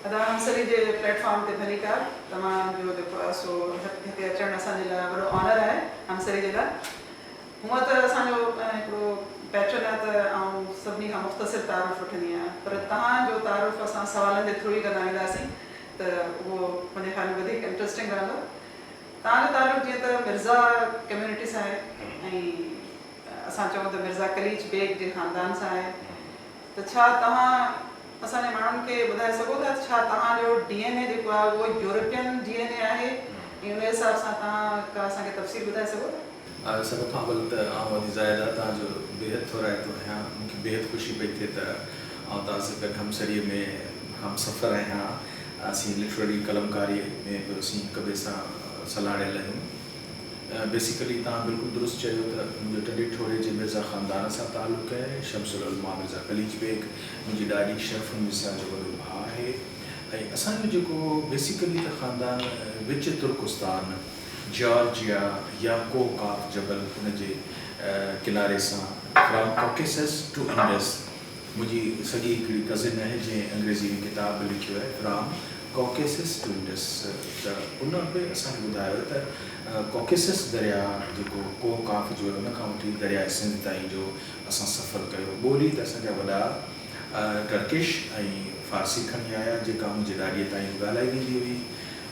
अदा हमसरी जे प्लेटफॉर्म ते भली कार तमाम जो सो हिते अचण असांजे लाइ वॾो ऑनर आहे हमसरी जे लाइ। हूअं त असांजो हिकिड़ो पैटर्न आहे त आउं सभिनी खां मुख़्तसिर तारुफ़ वठंदी आहियां, पर तव्हांजो तारुफ़ असां सवालनि जे थ्रू ई कंदा वेंदासीं त उहो मुंहिंजे ख़्याल में वधीक इंट्रस्टिंग रहंदो। तव्हांजो तारुफ़ जीअं त मिर्ज़ा कम्यूनिटी सां आहे ऐं असां चऊं त मिर्ज़ा कलीच बेग जे ख़ानदान सां आहे, त छा तव्हां असांजे माण्हुनि खे ॿुधाए सघो था छा तव्हांजो DNA जेको आहे उहो यूरोपियन DNA आहे ऐं उन हिसाब सां तव्हां का असांखे तफ़सील ॿुधाए सघो था? सभ खां अवल त आउं वॾी ज़ाइदा तव्हांजो बेहद थोराइतो आहियां। मूंखे बेहद ख़ुशी पई थिए त आउं तव्हां सां गॾु हमसरीअ में हमसफ़र आहियां। असीं लिटरेरी कलमकारी में बि असीं हिक ॿिए सां सलाहियल आहियूं। बेसिकली तव्हां बिल्कुलु दुरुस्त चयो त मुंहिंजो टॾे ठोड़े जे मिर्ज़ा ख़ानदान सां तालुक़ु आहे। शमसुल उलमा मिर्ज़ा कलीच बेग मुंहिंजी ॾाढी शरफ़ुनि मिसां जो वॾो भाउ आहे ऐं असांजो जेको बेसिकली त ख़ानदान विच तुर्किस्तान जॉर्जिया या कोकाफ जबल हुनजे किनारे सां फ्रॉम कॉकेसस टू इंडस। मुंहिंजी सॼी हिकिड़ी कज़िन आहे जंहिं अंग्रेज़ी में किताबु लिखियो आहे फ्रॉम कॉकेसस टू इंडस। त उन बि असांखे ॿुधायो त कॉकेसस दरिया जेको कोकाफ जो उन खां वठी दरिया सिंध ताईं जो असां सफ़र कयो। ॿोली त असांजा वॾा टर्किश ऐं फ़ारसी खणी आया जेका मुंहिंजे ॾाॾीअ ताईं ॻाल्हाई वेंदी हुई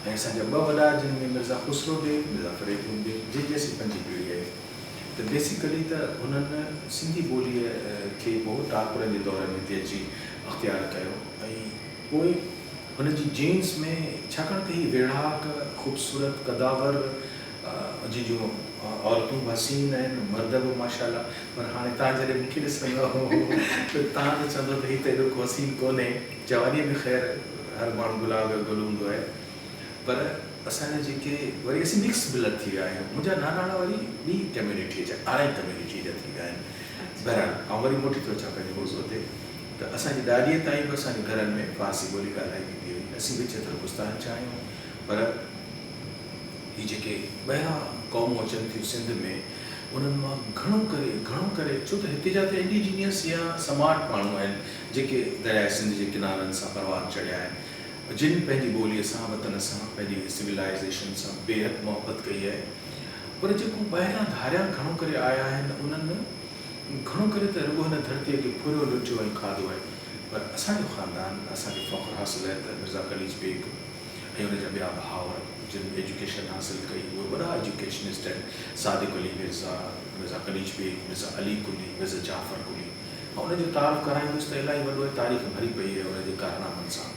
ऐं असांजा ॿ वॾा जिन में मिर्ज़ा ख़ुसरो बेग मिर्ज़ा फरीदुद्दीन बेग जंहिंजी असीं पंजी पीढ़ी आहे। त बेसिकली त हुननि सिंधी ॿोलीअ खे पोइ टाकुरनि जे दौर में हिते अची अख़्तियार कयो ऐं पोइ हुनजी जीन्स में छाकाणि त हीअ वेढ़ाक ख़ूबसूरत कदावर जी जो औरतूं हसीन आहिनि, मर्द बि माशाल्लाह, पर हाणे तव्हां जॾहिं मूंखे ॾिसंदो त तव्हां त चवंदो त हीअ त एॾो को हसीन कोन्हे। जवानीअ में ख़ैर हर माण्हू गुलाब जो गुल हूंदो आहे, पर असांजा जेके वरी असीं मिक्स ब्लड थी विया आहियूं। मुंहिंजा नानाणा वरी ॿी कम्यूनिटी जा आराई कम्यूनिटी जा थी विया आहिनि। बहरहाल आउं वरी मोटी थो छा पंहिंजे मौज़ूअ ते त असांजी ॾाॾीअ ताईं बि असांजे घरनि में फ़ारसी ॿोली ॻाल्हाई वेंदी हुई। असीं विच तुर्किस्तान जा आहियूं, पर हीअ जेके ॿाहिरां क़ौमूं अचनि थियूं सिंध में उन्हनि मां घणो करे छो त हिते जा त इंडिजीनियस या स्मार्ट माण्हू आहिनि जेके दरिया सिंध जे किनारनि सां परवान चढ़िया आहिनि, जिन पंहिंजी ॿोलीअ सां वतन सां पंहिंजी सिविलाइज़ेशन सां बेहद मोहबत कई आहे। पर जेको ॿाहिरां धारियां घणो करे आया आहिनि उन्हनि घणो करे त रुॻो हिन धरतीअ खे फुरियो लुटियो ऐं खाधो आहे। पर असांजो ख़ानदान असांखे फ़ख्रु हासिलु आहे त मिर्ज़ा कलीच बेग ऐं हुनजा ॿिया भाउर जिन एजुकेशन हासिलु कई उहे वॾा एजुकेशनिस्ट आहिनि। सादिक अली मिर्ज़ा, मिर्ज़ा कलीच बेग, मिर्ज़ा अली कुली, मिर्ज़ा जाफ़र कुली। ऐं उनजो तारीफ़ कराईंदुसि त इलाही वॾो तारीख़ भरी पई आहे उनजे कारनामनि सां।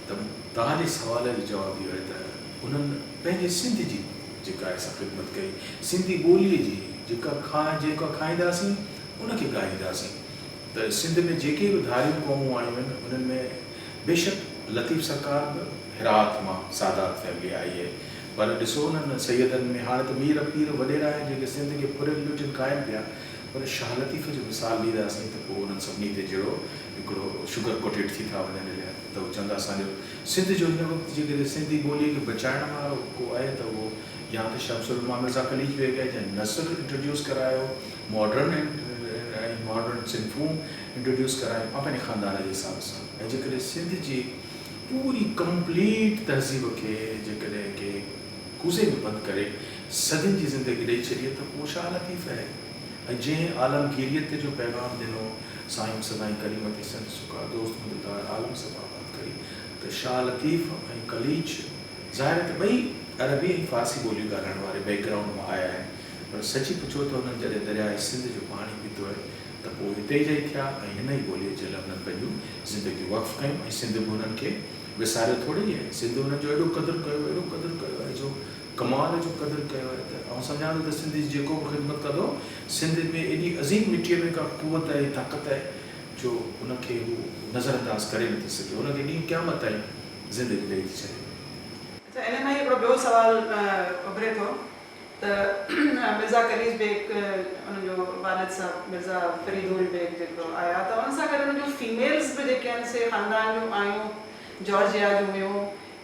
त तव्हांजे सवाल जो जवाबु इहो आहे त उन्हनि पंहिंजे सिंध जी जेका आहे असां ख़िदमत कई, सिंधी ॿोलीअ जी जेका खाईंदासीं उनखे ॻाईंदासीं। त सिंध में जेके बि धारियूं क़ौमूं आयूं आहिनि उन्हनि में बेशक लतीफ़ सरकार बि हिरात मां सादात फैमिली आई आहे, पर ॾिसो उन्हनि सैयदनि में हाणे त मीर पीर वॾेरा आहिनि जेके सिंध खे फुरियल लुटियल क़ाइमु पिया, पर शाह लतीफ़ जो मिसाल ॾींदासीं त पोइ उन्हनि सभिनी ते जहिड़ो हिकिड़ो शुगर कोटेड थी था वञनि त उहो चवंदा असांजो सिंध जो हिन वक़्तु जेकॾहिं सिंधी ॿोलीअ खे बचाइण वारो को आहे त उहो या त शमसुल उलमा मिर्ज़ा कलीच बेग आहे जंहिं नसर इंट्रोड्यूस करायो, मॉडर्न सिंफूं इंट्रोड्यूस करायो मां पंहिंजे ख़ानदान जे हिसाब सां। ऐं जेकॾहिं सिंध जी पूरी कंप्लीट तहज़ीब खे जेकॾहिं के कूज़े में बंदि करे सदियुनि जी ज़िंदगी ॾेई छॾिए त उहो शाह लतीफ़ आहे। ऐं जंहिं आलमगीरियत जो पैगाम ॾिनो साईं सदाई करीमत संत सुका दोस्त मुदतार आलम सबाबाद करी, त शाह लतीफ़ ऐं कलीच ज़ाहिर त ॿई अरबी ऐं फ़ारसी ॿोलियूं ॻाल्हाइण वारे बैकग्राउंड मां आया आहिनि, पर सची पुछो त हुननि जॾहिं दरियाए सिंध जो पाणी पीतो आहे त पोइ हिते जा ई थिया ऐं हिन ई ॿोलीअ जे लाइ हुननि पंहिंजूं ज़िंदगियूं वक़्फ़ु कयूं ऐं सिंध बि हुननि खे विसारियो थोरी आहे। सिंध हुननि जो एॾो क़दुरु कयो आहे जो कमाल जो क़दुरु कयो आहे त आउं सम्झां थो त सिंध जी जेको बि ख़िदमत कंदो सिंध में एॾी अज़ीम मिटीअ में का क़ुवत आहे ताक़त आहे जो उनखे हू नज़रअंदाज़ करे नथी सघे, उनखे ॾींहुं क़यामत ताईं ज़िंदगी ॾेई थी छॾे। अच्छा, इन में हिकिड़ो ॿियो सुवालु उभरे थो त मिर्ज़ा कलीच बेग उनजो वालिद साहब मिर्ज़ा फरीदुल बेग जेको आया त उन सां गॾु उनजूं फीमेल्स बि जेके आहिनि से ख़ानदान जूं आयूं, जॉर्जिया जूं हुयूं,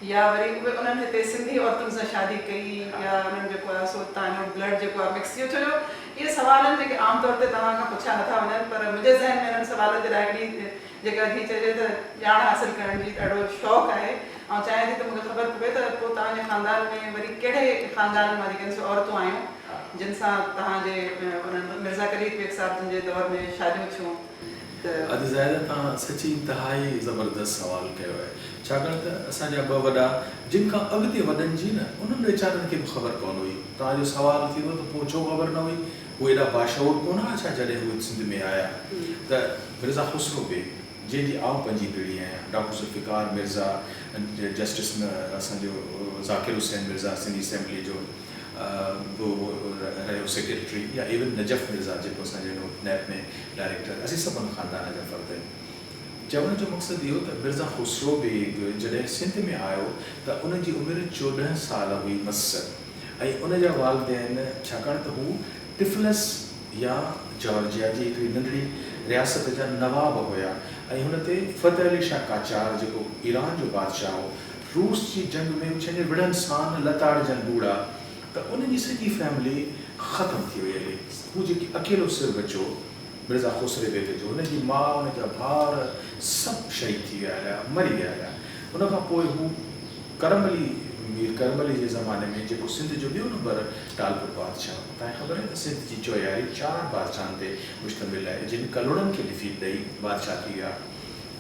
या वरी उहे उन्हनि हिते सिंधी औरतुनि सां शादी कई या उन्हनि जेको आहे सो तव्हांजो ब्लड जेको आहे मिक्स थियो। छो जो इहे सवाल आहिनि जेके आमतौर ते तव्हां खां पुछिया नथा वञनि, पर मुंहिंजे ज़हन में इन्हनि सवालनि जे लाइ हिकिड़ी जेका थी चइजे त ॼाण हासिलु करण जी ॾाढो शौक़ु आहे ऐं चाहियां थी त मूंखे ख़बर पए त पोइ तव्हांजे ख़ानदान में वरी कहिड़े ख़ानदान मां जेके औरतूं आहियूं जिन सां तव्हांजे उन्हनि मिर्ज़ा कलीद बेग साहिब जे दौर में शादियूं थियूं त अॼु ज़ाहिर तव्हां सची इंतिहाई ज़बरदस्त सुवालु कयो आहे छाकाणि त असांजा ॿ वॾा जिन खां अॻिते वॾनि जी न उन्हनि वीचारनि खे बि ख़बर कोन हुई तव्हांजो सुवालु थींदो त पोइ छो ख़बर न हुई उहे एॾा बाशऊर कोन हुआ छा जॾहिं उहे सिंध में आया त मिर्ज़ा ख़ुसरो बेग जंहिंजी आउं पंजी पीढ़ी आहियां डॉक्टर ज़ुल्फ़िकार मिर्ज़ा जस्टिस असांजो ज़ाकिर हुसैन मिर्ज़ा सिंधी असेंबली जो रहियो सेक्रेटरी या इवन नजफ़ मिर्ज़ा जेको असांजे नैब में डायरेक्टर असीं सभिनि ख़ानदान जा फ़र्द आहियूं चवण जो मक़सदु इहो त मिर्ज़ा ख़ुसरो बेग जॾहिं सिंध में आयो त उनजी उमिरि 14 साल हुई मस ऐं उनजा वालिदैन छाकाणि त हू टिफलस या जॉर्जिया जी हिकिड़ी नंढड़ी रियासत जा नवाब हुया ऐं हुन ते फ़तेह अली शाह काचार जेको ईरान जो बादशाह हो रूस जी जंग में छंजे विढ़नि सान लताड़जनि बूढ़ा त उनजी सॼी फैमिली ख़तमु थी वई हली हू जेकी अकेलो सिर बचो मिर्ज़ा ख़ुसरे बेग जो हुनजी माउ हुनजा भाउर सभु शहीद थी विया हुया मरी विया हुया उन खां पोइ हू करमली मीर करमली जे ज़माने में जेको सिंध जो ॿियो नंबर टालपुर बादशाह तव्हांखे ख़बर आहे त सिंध जी चौयारी 4 बादशाहनि ते मुश्तमिल आहे जिन कलोड़नि खे डिफीट ॾेई बादशाह थी विया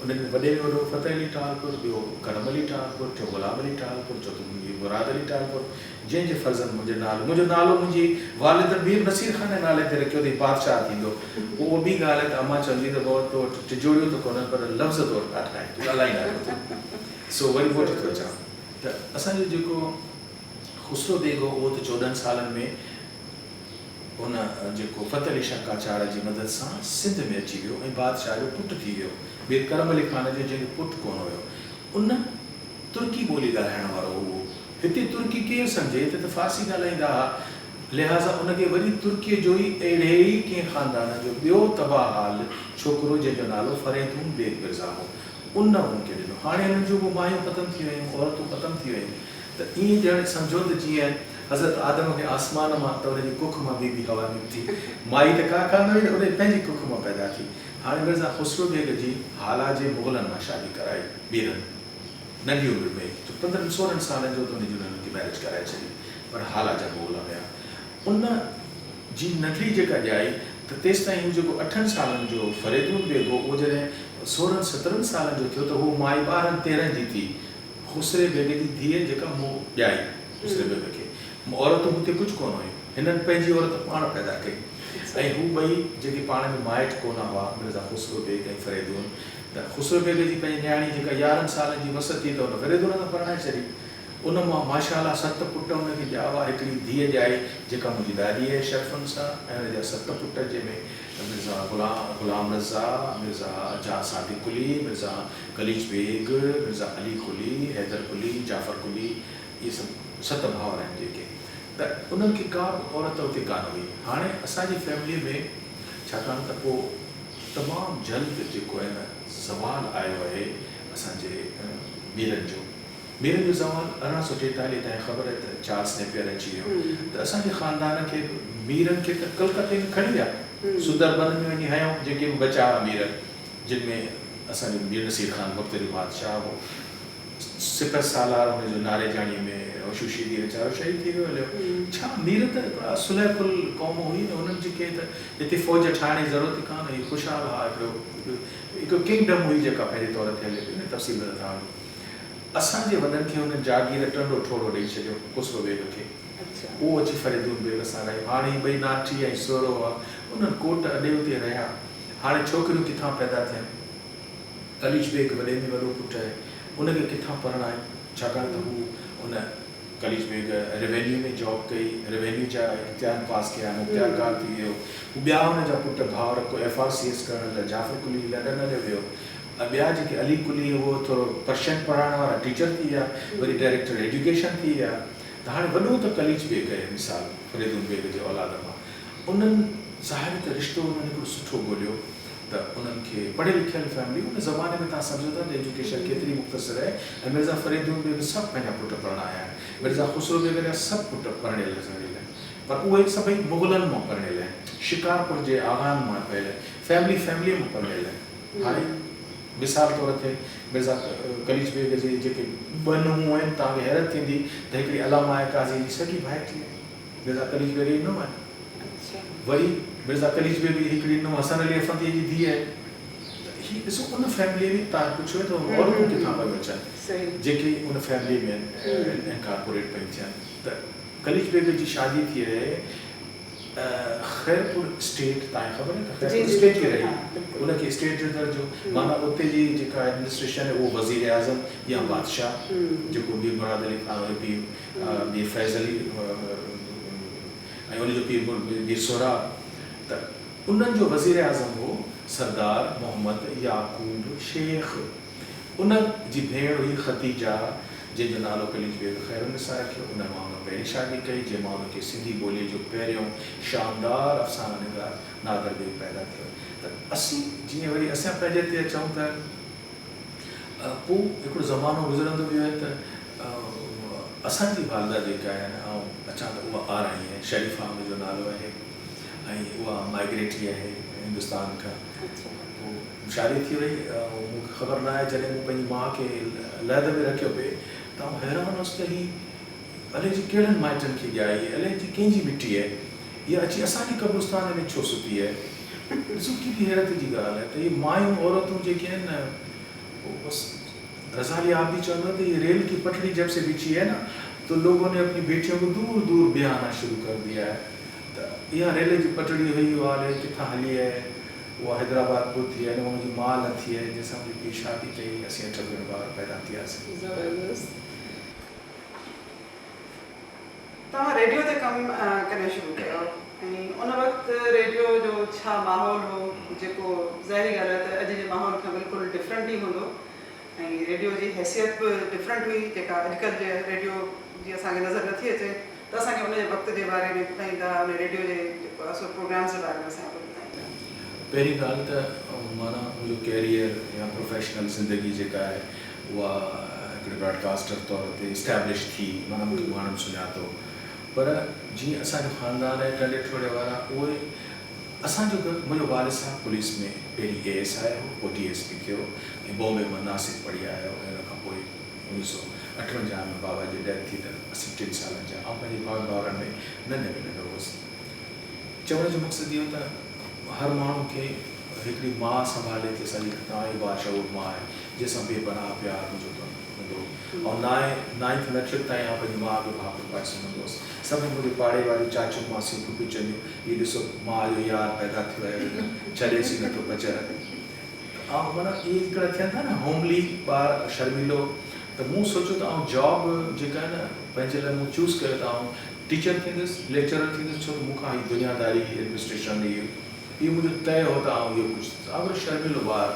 उन्हनि में वॾे में वॾो फ़तेह अली टालपुर ॿियो करम अली टालपुर टियों ग़ुलाम अली टालपुर चौथों मुराद अली टालपुर जंहिंजे फर्ज़नि मुंहिंजो नालो मुंहिंजी वालिद मीर नसीर ख़ान जे नाले ते रखियो अथई बादशाह थींदो पोइ उहा ॿी ॻाल्हि आहे त अम्मा चवंदी त पोइ तो टिजोड़ियो त कोन पर लफ़्ज़ तौरु ॻाल्हाए तूं ॻाल्हाईंदा सो वरी पोइ थो चवां त असांजो जेको ख़ुसरो बेग हो उहो त 14 सालनि में हुन जेको फ़तेह अली शाह काचार जी मदद सां सिंध में अची वियो ऐं बादशाह जो पुटु थी वियो मीर करम अली ख़ान जो जंहिंजो पुटु कोन हुयो उन तुर्की ॿोली ॻाल्हाइण वारो हुओ हिते तुर्की केरु सम्झे हिते त फ़ारसी ॻाल्हाईंदा हुआ लिहाज़ा उनखे वरी तुर्कीअ जो ई अहिड़े ई कंहिं ख़ानदान जो ॿियो तबाह हाल छोकिरो जंहिंजो नालो फरीदून बेग मिर्ज़ा हो उन उनखे ॾिनो हाणे हिननि जूं बि मायूं ख़तमु थी वियूं औरतूं ख़तमु थी वियूं त ईअं ॼण सम्झो त जीअं हज़रत आदम खे आसमान मां त उनजी कुख मां बीबी हवा निकिती माई त का न हुई उन पंहिंजी कुख मां पैदा थी हाणे मिर्ज़ा ख़ुसरो बेग जी हाला जे मुग़लनि मां शादी कराई ॿीरनि नंढी उमिरि में 15-16 सालनि जो त उनजी उन्हनि खे मैरिज कराए छॾी पर हाला जा मुग़ल हुया उन जी नंढड़ी जेका ॼाई त तेसि ताईं हू जेको 8 सालनि जो फरीदून बेग हो उहो जॾहिं 16-17 सालनि जो थियो त हू माई 12-13 जी थी ख़ुसरे बेग जी धीअ जेका मूं ॼाई ख़ुसरे बेग खे औरतूं हुते कुझु कोन हुयूं हिननि पंहिंजी औरत पाण पैदा कई ऐं हू ॿई जेके पाण में माइट कोन हुआ मिर्ज़ा ख़ुसरो बेग ऐं फरीदून त ख़ुसरो बेग जी पंहिंजी न्याणी जेका 11 सालनि जी वस थी त हुन फरीदून सां परणाए छॾी उन मां माशाअल्लाह 7 पुट हुनखे ॼावा हिकिड़ी धीअ ॼाई जेका मुंहिंजी ॾाॾी आहे शरफ़नि सां ऐं हुनजा 7 पुट जंहिंमें मिर्ज़ा ग़ुलाम रज़ा मिर्ज़ा जा सादिक कुली मिर्ज़ा कलीज बेग मिर्ज़ा अली कुली हैदर कुली जाफ़र कुली इहे सभु 7 भाउर आहिनि जेके त उन्हनि खे का बि औरत उते कान हुई हाणे असांजी फैमिलीअ में छाकाणि त पोइ तमामु जल्द जेको आहे न ज़वाल आयो आहे असांजे मीरनि जो ज़वाल 1843 ताईं ख़बर आहे त चार्ल्स नेपियर अची वियो त असांजे ख़ानदान खे मीरनि खे त कलकत्ते में खणी विया सुंदरबन में वञी हयूं जेके बि बचा हुआ मीर जिन में असांजो मीर नसीर ख़ान वक़्त जो बादशाह हो सिपह सालार हुनजो नारे जाणीअ में शुशीदी वीचारो शहीद थी वियो हलियो छा मीर त सुलहकुल क़ौम हुई न उन्हनि जेके त हिते फ़ौज ठाहिण जी ज़रूरत कान हुई ख़ुशहाल हुआ हिकिड़ो किंगडम हुई जेका पंहिंजे तौर ते हले पई तफ़सील नथा वञूं असांजे वॾनि खे हुननि जागीर टंडो ठोड़ो ॾेई छॾियो ख़ुसरो बेग खे उहो अची फरीदून बेग सां रहियो हाणे ॿई नाठी ऐं सोरो हुआ उन्हनि कोट अॾे उते रहिया हाणे छोकिरियूं किथां पैदा थियनि कलीज बेग वॾे में वॾो पुटु आहे उनखे किथां परणाए छाकाणि त हू उन कलीज बेग रेवेन्यू में जॉब कई रेवेन्यू जा इम्तिहान पास कया मुख़्तियारकार थी वियो ॿिया हुनजा पुट भाउर को FRCS करण लाइ जाफ़र कुली लंडन हलियो वियो ॿिया जेके अली कुली उहो थोरो पर्शियन पढ़ाइण वारा टीचर थी विया वरी डायरेक्टर एजुकेशन थी विया त हाणे वॾो त कलीज बेग आहे मिसाल फरीदून बेग जे औलाद मां उन्हनि ज़ाहिर त रिश्तो उन्हनि हिकिड़ो सुठो ॻोल्हियो त उन्हनि खे पढ़ियल लिखियल फैमिली उन ज़माने में तव्हां सम्झो था त एजुकेशन केतिरी मुख़्तसिर आहे ऐं मिर्ज़ा फरीदून बेग सभु पंहिंजा पुट पढ़ाया आहिनि मिर्ज़ा ख़ुसरो बेग जा सभु पुट पढ़ियल लिखियल आहिनि पर उहे सभई मुग़लनि मां पढ़ियल आहिनि शिकारपुर जे आगान मां पढ़ियल फैमिलीअ मां पढ़ियल आहिनि हाणे मिसाल तौर ते मिर्ज़ा कलीज बेग जे जेके ॿ नूंहं आहिनि तव्हांखे हैरत थींदी त हिकिड़ी अलामा काज़ी जी सॻी भाइटी आहे, मिर्ज़ा कलीज बेग जी नूंहं आहे। वरी मिर्ज़ा कलीज बेग जी हिकिड़ी नूंहं हसन अली अफंदी जी धीउ आहे। ही ॾिसो उन फैमिली में तव्हां पुछो त औरतूं किथां पियूं अचनि जेके उन फैमिली में इनकॉर्पोरेट पई थियनि। त कलीज बेग जी शादी थी आहे खैरपुर स्टेट, तव्हांखे ख़बर आहे त खैरपुर स्टेट की रही उनखे स्टेट जो दर्जो, माना उते जी जेका एडमिनिस्ट्रेशन आहे उहो वज़ीर आज़म या बादशाह जेको मीर मुराद अली खान पीर मीर फैज़ अली ऐं उनजो पीर मीर सोहराब, त उन्हनि जो वज़ीर आज़म हो सरदार मोहम्मद याकूब शेख। उन जी भेण हुई ख़तीजा जंहिंजो नालो कलीज बेग ख़ैरुनिसा रखियो। उन मां उन पहिरीं शादी कई जंहिं मां उनखे सिंधी ॿोलीअ जो पहिरियों शानदार अफ़साना निगार नादर बेग पैदा थियो। त असीं जीअं वरी असां पंहिंजे ते अचूं त पोइ हिकिड़ो ज़मानो गुज़रंदो वियो आहे त असांजी वालदा जेका आहे ऐं अचां त उहा आराई आहे, शरीफ़ा उनजो नालो आहे ऐं उहा माइग्रेटरी आहे हिंदुस्तान खां। पोइ शादी थी वई, मूंखे ख़बर न आहे जॾहिं मूं पंहिंजी माउ खे लहद में रखियो पिए त आउं हैरान हुउसि त ही अलाए जी कहिड़नि माइटनि खे ॼाई, अलाए जी कंहिंजी मिटी आहे, इहा अची असांजे कब्रिस्तान में छो सुती आहे। ॾिसो केॾी हैरत जी ॻाल्हि आहे त इहे मायूं औरतूं जेके आहिनि न, उहो बसि ग़ज़ाली आप भी चवंदो त ये रेल की पटड़ी जब से बिछी है ना तो लोगों ने अपनी बेटियों को दूर दूर बिहाना शुरू कर दिया है। तो इहा रेल जी पटड़ी हुई उहा किथां हली आहे, उहा हैदराबाद पहुती है, मुंहिंजी माउ न थी आहे जंहिंसां मुंहिंजी शादी कई, असीं 8 भेण ॿार पैदा थियासीं। ज़बरदस्त। तव्हां रेडियो ते कमु करणु शुरू कयो ऐं उन वक़्तु रेडियो जो छा माहौल हो, जेको ज़ाहिरी ॻाल्हि आहे त अॼु जे माहौल खां बिल्कुलु डिफरेंट ई हूंदो ऐं रेडियो जी हैसियत बि डिफरेंट हुई जेका अॼुकल्ह जे रेडियो जी असांखे नज़र नथी अचे। त असांखे उन जे वक़्त जे बारे में ॿुधाईंदा, उन रेडियो जे जेको आहे सो प्रोग्राम्स जे बारे में असांखे ॿुधाईंदा। पहिरीं ॻाल्हि त माना मुंहिंजो कैरियर या प्रोफेशनल ज़िंदगी जेका आहे उहा हिकिड़े ब्रॉडकास्टर तौर ते इस्टैब्लिश थी, माना मूंखे माण्हुनि सुञातो। पर जीअं असांजो ख़ानदान आहे ॾाढे ठोड़े वारा, उहे असांजो मुंहिंजो वारिद साहब पुलिस में पहिरीं ASI हो, पोइ DSP थियो ऐं बॉम्बे मां नासिक पढ़ी आयो। ऐं उन खां पोइ 1958 में बाबा जी डेथ थी त 3 सालनि जा, ऐं पंहिंजे भाउरनि में नंढे में नंढो हुउसि। चवण जो मक़सदु इहो त हर माण्हू खे हिकिड़ी माउ संभाले थी असांजी तव्हांजी बाशऊर माउ आहे जंहिंसां बेपनाह प्यारु मुंहिंजो हूंदो। ऐं 9th मैट्रिक ताईं आउं पंहिंजी माउ खे भाउ पाए सघंदो हुउसि। सभु मुंहिंजे पाड़े वारी चाचियूं मासियूं फुफियूं चवंदियूं, हीअ ॾिसो माउ जो यार पैदा थियो आहे, छॾेसि ई नथो पचर। ऐं माना इहे हिकिड़ा थियनि था न होमली ॿार शर्मिलो, त मूं सोचियो त आउं जॉब जेका आहे न पंहिंजे लाइ मूं चूज़ कयो त आउं टीचर थींदुसि, लेक्चरर थींदुसि, छो मूंखां हीअ दुनियादारी एडमिनिस्ट्रेशन इहो मुंहिंजो तय हो त आउं इहो कुझु आउं शर्मिलो ॿार।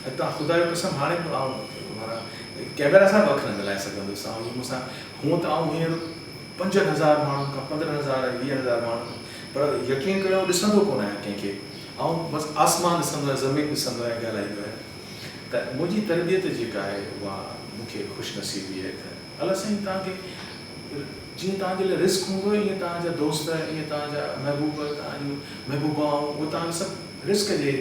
ऐं तव्हां ख़ुदा जो कसम हाणे बि आउं माना कैमरा सां बि अखि न मिलाए सघंदुसि। ऐं मूंसां हूअं त आउं हींअर 5000 माण्हुनि खां 15000 20,000 माण्हू, पर यकीन कयो ॾिसंदो कोन आहियां कंहिंखे। ऐं बसि आसमान ॾिसंदो आहियां, ज़मीन ॾिसंदो आहियां, ॻाल्हाईंदो आहियां। त मुंहिंजी तरबियत जेका आहे उहा मूंखे ख़ुशनसीबी आहे त अलाह साईं तव्हांखे जीअं तव्हांजे लाइ रिस्क हूंदो ईअं तव्हांजा दोस्त, ईअं तव्हांजा महबूब, तव्हांजूं महबूबाऊं, उहे तव्हांखे सभु रिस्क जे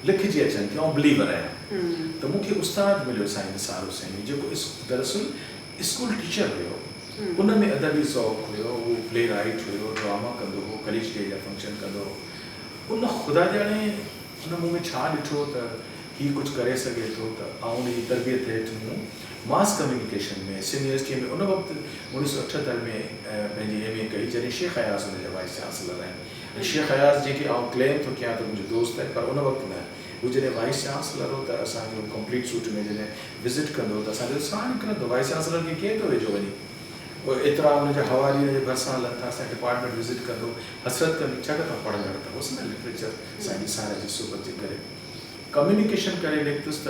लिखिजी अचनि थियूं। ऐं बिलीवर आहियां त मूंखे उस्ताद मिलियो साईं निसार हुसैन, जेको दरअसल स्कूल टीचर हुयो। उन में अदबी ज़ौक़ हुयो, उहो प्ले राइट हुयो, ड्रामा कंदो हो, कलीज डे जा फंक्शन कंदो हो। उन ख़ुदा ॼाणे उन मूं में छा ॾिठो त हीउ कुझु करे सघे थो। त ऐं उनजी तरबियत हेठि मूं मास कम्युनिकेशन में सिंध यूनिवर्सिटी में उन वक़्तु 1978 में पंहिंजी MA कई, जॾहिं शेख अयाज़ हुनजा वाइस चांसलर आहिनि। ऐं शेख अयाज़ जेके आउं क्लेम थो कयां त मुंहिंजो दोस्त आहे, पर उन वक़्तु न, हू जॾहिं वाइस चांसलर हो त असांजो कंप्लीट सूट में जॾहिं विज़िट कंदो त असांजो साह निकिरंदो, वाइस चांसलर खे केरु थो वेझो वञे। पोइ एतिरा हुनजा हवाली हुनजे भरिसां हलनि था, असांजे डिपार्टमेंट विज़िट कंदो, हसरत कंदी, छा त पढ़ंदड़ त हुउसि न लिटरेचर साईं निसार जी सोबत जे करे कम्युनिकेशन करे निकितुसि। त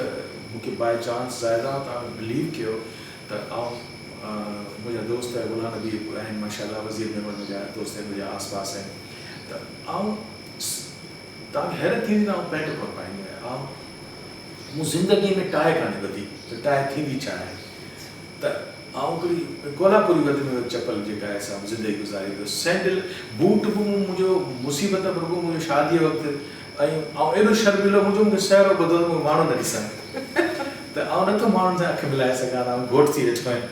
मूंखे बाय चांस ज़ाइदा तव्हां बिलीव कयो त आउं मुंहिंजा दोस्त गुलाम नबी आहिनि, माशाअल्लाह वज़ीर में मुंहिंजा दोस्त आहिनि, मुंहिंजा आस पास आहिनि। त आउं तव्हांखे हैरत थींदी त आउं पैंट कोन पाईंदो आहियां। मूं ज़िंदगी में टाए कान्हे ॿधी त टाए थींदी छा आहे। त आउं हिकिड़ी कोल्हापुरी वध में चपल जेका आहे असां ज़िंदगी गुज़ारी पियो, सैंडल बूट बि मुंहिंजो मुसीबत बि रुॻो मुंहिंजो शादीअ वक़्तु। ऐं एॾो शर्मिलो मुंहिंजो, मूंखे सहरो ॿुधो त माण्हू न ॾिसनि। त आउं नथो माण्हुनि सां अखि मिलाए सघां त आउं घोट थी वेठो आहियां।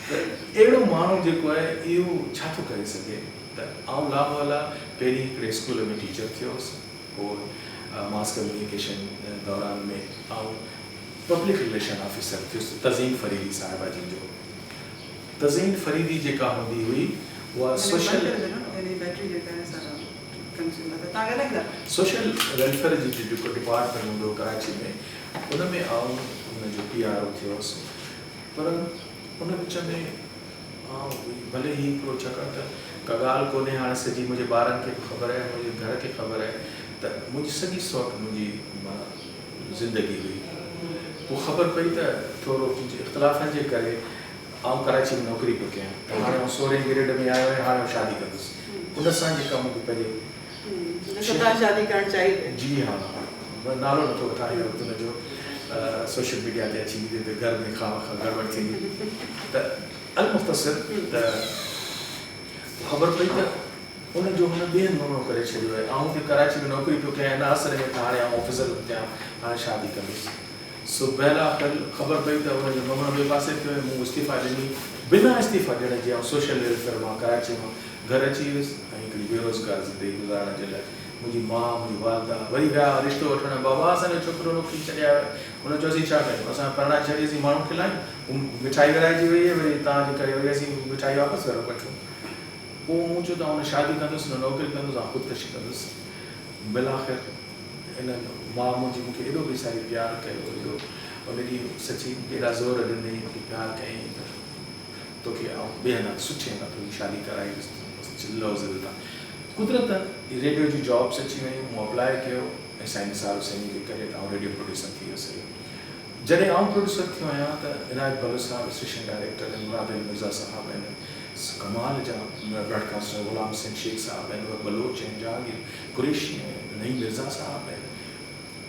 त अहिड़ो माण्हू जेको आहे इहो छा थो करे सघे। त आउं लामवाला पहिरीं हिकिड़े स्कूल में टीचर थियोसि, पोइ मास कम्युनिकेशन दौरान में आउं पब्लिक रिलेशन ऑफिसर थियुसि तज़ीन फरीदी साहिबा जी जो। तज़ीन फरीदी जेका हूंदी हुई उहा सोशल वेलफेयर जी जेको डिपार्टमेंट हूंदो कराची में, उन में आउं उनजो PRO थियोसि। पर उन विच में भले ई हिकिड़ो छाकाणि त का ॻाल्हि कोन्हे, हाणे सॼी मुंहिंजे ॿारनि खे बि ख़बर आहे, मुंहिंजे घर खे ख़बर आहे त मुंहिंजी सॼी सौट मुंहिंजी ज़िंदगी हुई। पोइ ख़बर पई त थोरो कुझु इख़्तिलाफ़नि जे करे आउं कराची में नौकिरी पियो कयां, त हाणे आउं 16 ग्रेड में आयो आहियां, हाणे शादी कंदुसि। उन सां जेका मूंखे पंहिंजे शादी करणु चाहिए। जी हाँ, नालो नथो वठाए हुनजो, सोशल मीडिया ते अची वेंदी त घर में खां गड़बड़ थींदी। त अलमुख़्तसिर त ख़बर पई त उनजो हुन ॿियनि माण्हू करे छॾियो आहे। आउं त कराची में नौकिरी पियो कयां, हिन असर में त हाणे आउं ऑफिसर थियां, हाणे शादी कंदुसि। सो बहरहाल ख़बर पई त हुनजो मामलो ॿिए पासे थियो, मूं इस्तीफ़ा ॾिनी। बिना इस्तीफ़ा ॾियण जे आउं सोशल वेलफेयर मां कराची मां घर अची वियुसि ऐं हिकिड़ी बेरोज़गार ज़िंदगी गुज़ारण जे लाइ मुंहिंजी माउ, मुंहिंजी वालदा वरी विया रिश्तो वठणु, बाबा असांजो छोकिरो नौकिरी छॾे आयो आहे। हुन चयोसीं छा कयूं, असां परणाए छॾीसीं, माण्हू खिलायूं, मिठाई विराइजी वई आहे, वरी तव्हांजे करे वरी असीं मिठाई वापसि घरु वठूं। पोइ मूं चयो त हुन शादी कंदुसि, न नौकिरी कंदुसि, ऐं ख़ुदकशी कंदुसि। बिलाख़िर हिन माउ मुंहिंजी मूंखे एॾो बेसारी प्यारु कयो, एॾो उन ॾींहुं सची एॾा ज़ोर ॾिनई, प्यारु कयईं त तोखे आउं ॿिए हंधि सुठे हंधि तुंहिंजी शादी कराईंदुसि लफ़्ज़ तां। कुदरतनि रेडियो जी जॉब्स अची वियूं, मूं अप्लाई कयो ऐं साईं निसार हुसैनी जे करे त आउं रेडियो प्रोड्यूसर थी वियुसि। जॾहिं आउं प्रोड्यूसर थियो आहियां त इनायत बलो साहब स्टेशन डायरेक्टर आहिनि, मुराद अली मिर्ज़ा साहब आहिनि, कमाल जा ब्रॉडकास्टर ग़ुलाम हुसैन शेख साहब आहिनि, बलोच आहिनि, जहांगीर कुरैशी आहिनि, नईम मिर्ज़ा साहब आहिनि।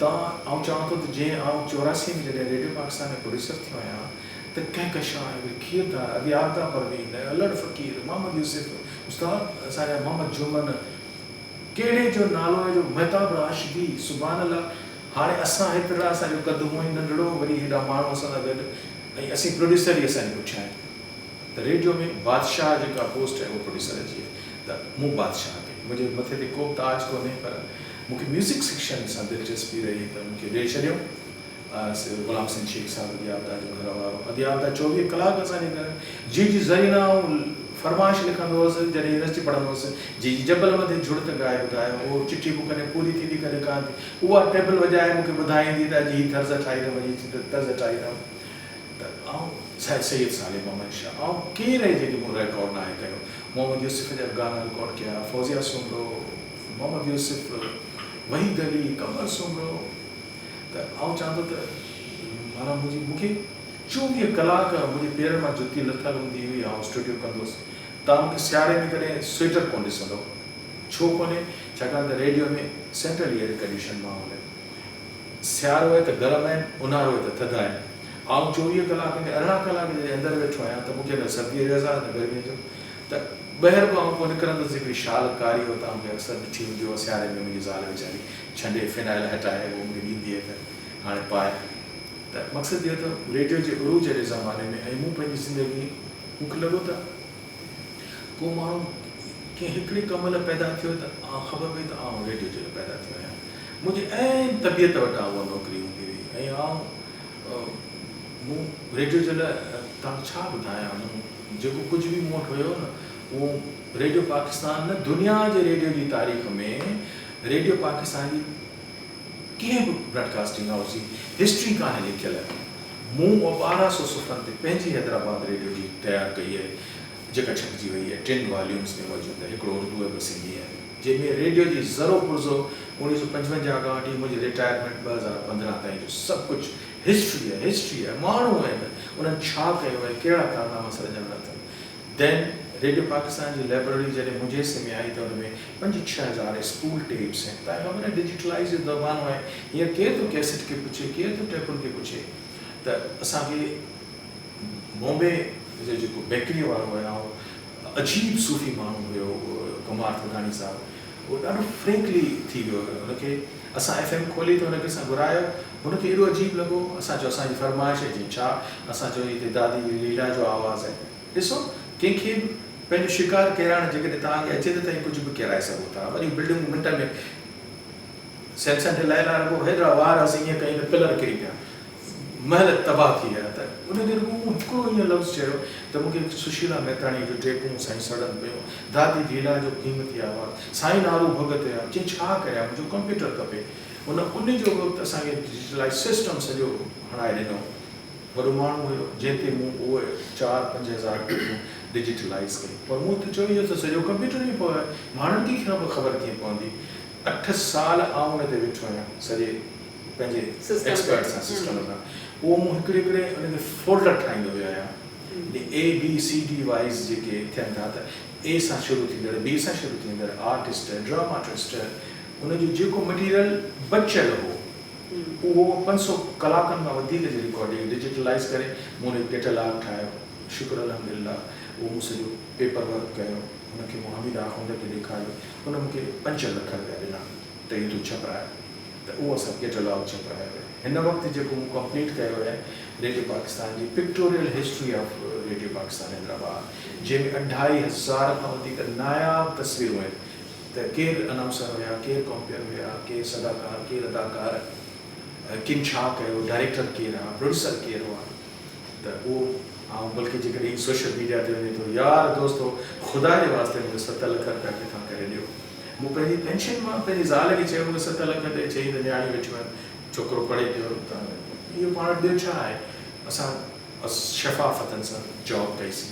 आउं चवां थो त जीअं आउं 84 में जॾहिं रेडियो पाकिस्तान में प्रोड्यूसर थियो आहियां त कहकशां ऐं खीरदार अदियाबता परवीन, अलड़ फ़कीर, मोहम्मद यूसुफ, उस्ताद असांजा मोहम्मद जुमन, कहिड़े जो नालो जो महताब राशिदी, सुभान अल्लाह। हाणे असां हेतिरा असांजो कदु हूअं ई नंढड़ो, वरी हेॾा माण्हू असां सां गॾु, ऐं असीं प्रोड्यूसर ई असांजे पुठियां आहिनि। त रेडियो में बादशाह जेका पोस्ट आहे उहो प्रोड्यूसर जी आहे, त मूं बादशाह कई। मुंहिंजे मथे ते को ताज कोन्हे, पर मूंखे म्यूज़िक सेक्शन सां दिलचस्पी रही त मूंखे ॾेई छॾियो। ग़ुलाम हुसैन शेख साहब अदियाबता जो घर वारो, अदियाबता 24 कलाक असांजे घर, जी जी ज़रीना आउं फरमाइश लिखंदो हुउसि जॾहिं यूनिवर्सिटी पढ़ंदो हुउसि, जी जबल मथे झुड़त ॻाए ॿुधायो, उहो चिठी मूं कॾहिं पूरी थींदी कॾहिं कान थी, उहा टेबल वॼाए मूंखे ॿुधाईंदी त अॼु हीअ तर्ज़ ठाहींदमि, अॼु तर्ज़ ठाहींदमि। त आउं सैयद सालिम मोहम्मद शाह, आउं केरु आहे जेके मूं रिकॉर्ड न आहे कयो। मोहम्मद यूसुफ जा गाना रिकॉर्ड कया, फौज़िया सुमरो, मोहम्मद यूसुफ, वहीद अली, कमर सुमरो। त आउं चवां थो त माना मूंखे 24 कलाक मुंहिंजे पेरनि मां जुती लथल हूंदी हुई, आउं स्टूडियो कंदुसि। तव्हां मूंखे सियारे में कॾहिं स्वेटर कोन ॾिसंदो, छो कोन्हे, छाकाणि त रेडियो में सेंट्रल एयर कंडीशन माहौल आहे। सियारो आहे त गरम आहिनि, ऊन्हारो आहे त थधा आहिनि। आउं 24 कलाक में 18 कलाक जे अंदरि वेठो आहियां, त मूंखे न सर्दीअ जो अहसासु न गर्मीअ जो। त ॿाहिरि बि आउं पोइ निकिरंदुसि, हिकिड़ी शाल कारी हो तव्हांखे अक्सर ॾिठी हूंदी हुआ सियारे में, मुंहिंजी ज़ाल वीचारी छंडे फिनाइल हटाए उहो मूंखे ॾींदी आहे त हाणे पाए। त मक़सदु इहो त रेडियो जे उरूज जे ज़माने में ऐं मूं पंहिंजी ज़िंदगी, मूंखे लॻो त को माण्हू कंहिं हिकिड़े कम लाइ पैदा थियो त ख़बर पई त आउं रेडियो जे लाइ पैदा थियो आहियां। मुंहिंजी ऐं तबियत वटां उहा नौकिरी हूंदी हुई, ऐं मूं रेडियो जे लाइ तव्हांखे छा ॿुधायां, जेको कुझु बि मूं वटि हुयो न, उहो रेडियो पाकिस्तान न, दुनिया जे रेडियो जी तारीख़ में रेडियो पाकिस्तान जी कंहिं बि ब्रॉडकास्टिंग हाउस जी हिस्ट्री कान्हे लिखियल। मूं 1200 सुफ़्हनि ते पंहिंजी हैदराबाद रेडियो जी तयारु कई आहे, जेका छपिजी वई आहे, 3 वॉल्यूम्स में मौजूदु आहे, हिकिड़ो उर्दू ऐं ॿ सिंधी आहे, जंहिंमें रेडियो जी ज़रो पुरज़ो 1955 खां वठी मुंहिंजी रिटायरमेंट 2015 ताईं जो सभु कुझु हिस्ट्री आहे, माण्हू आहिनि, उन्हनि छा कयो आहे, कहिड़ा कारनामा सर्जन अथनि। देन रेडियो पाकिस्तान जी लाइब्रेरी जॾहिं मुंहिंजे हिसे में आई त हुन में 5-6 हज़ार स्कूल टेप्स आहिनि। तव्हांखे ख़बर आहे डिजिटलाइज़ ज़मानो आहे, हींअर केरु थो कैसेट खे पुछे, केरु थो टेपुनि खे पुछे। त असांखे बॉम्बे जो जेको बेकरीअ वारो हुयो, अजीब सूफ़ी माण्हू हुयो कुमार थदानी साहब, उहो ॾाढो फ्रेंकली थी वियो हुयो, हुनखे असां FM खोली त हुनखे असां घुरायो, हुनखे एॾो अजीब लॻो, असां चयो असांजी फरमाइश आहे जी छा, असां चयो हिते दादी लीला जो आवाज़ु आहे। ॾिसो कंहिंखे पंहिंजो शिकार किराइण जेकॾहिं तव्हांखे अचे त ताईं कुझु बि किराए सघो था, वरी बिल्डिंग मिंट में सेंसन ढिलाए लाइ रुॻो हेॾा वार असीं ईअं कई त पिलर किरी पिया, महल तबाह थी विया। त उनखे रुॻो हिकिड़ो ईअं लफ़्ज़ चयो त मूंखे सुशीला मेहताणी जो टेपूं साईं सड़नि पियो, दादी लीला जो क़ीमती आवाज़ु, साईं नारू भॻत हुया, चई छा करियां, मुंहिंजो कंप्यूटर खपे। उन जो वक़्तु असांखे डिजिटलाइज़ सिस्टम सॼो हणाए ॾिनो, वॾो माण्हू हुयो जंहिं ते मूं उहे 4-5 हज़ार टिकटूं डिजिटलाइज़ कई, पर मूं त चयो इहो त सॼो कंप्यूटर ई पियो आहे, माण्हुनि खे ख़बर कीअं पवंदी। 8 साल आउं हुन ते वेठो आहियां सॼे पंहिंजे एक्सपर्ट सां सिस्टम सां। उहो मूं हिकिड़े हुनखे फोल्डर ठाहींदो वियो आहियां, ABCD वाइज़ जेके थियनि था, त A सां शुरू थींदड़, B सां शुरू थींदड़, आर्टिस्ट, ड्रामाटिस्ट, उनजो जेको मटीरियल बचियल हो उहो 500 कलाकनि खां वधीक जी रिकॉर्डिंग डिजिटलाइज़ करे मूं कैटलॉग ठाहियो, शुक्र अल्हम्दुलिल्लाह। उहो मूं सॼो पेपर वर्क कयो, हुनखे मूं हमीदा खुंड खे ॾेखारियो, हुन मूंखे 5 लख रुपया ॾिना त इहो तूं छपाए, त उहो असां कैटलॉग छपायो आहे। हिन वक़्तु जेको मूं कंप्लीट कयो आहे रेडियो पाकिस्तान जी pictorial history of radio Pakistan Hyderabad, जंहिंमें 2500 खां वधीक नायाब तस्वीरूं आहिनि, त केरु अनाउंसर हुया, केरु कॉम्पियर हुया, केरु सदाकार, केरु अदाकार, किन छा कयो, डायरेक्टर केरु आहे, प्रोड्यूसर केरु हुआ। त उहो ऐं बल्कि जेकॾहिं सोशल मीडिया ते वञे थो, यार दोस्तो ख़ुदा जे वास्ते मूंखे 7 लख रुपया किथां करे ॾियो। मूं पंहिंजी पेंशन मां पंहिंजी ज़ाल खे चयो मूंखे 7 लख ॾे, चई त न्याणी वेठियूं आहिनि, छोकिरो पढ़े पियो, त इहो पाण ॿियो छा आहे। असां शफ़ाफ़तनि सां जॉब कईसीं,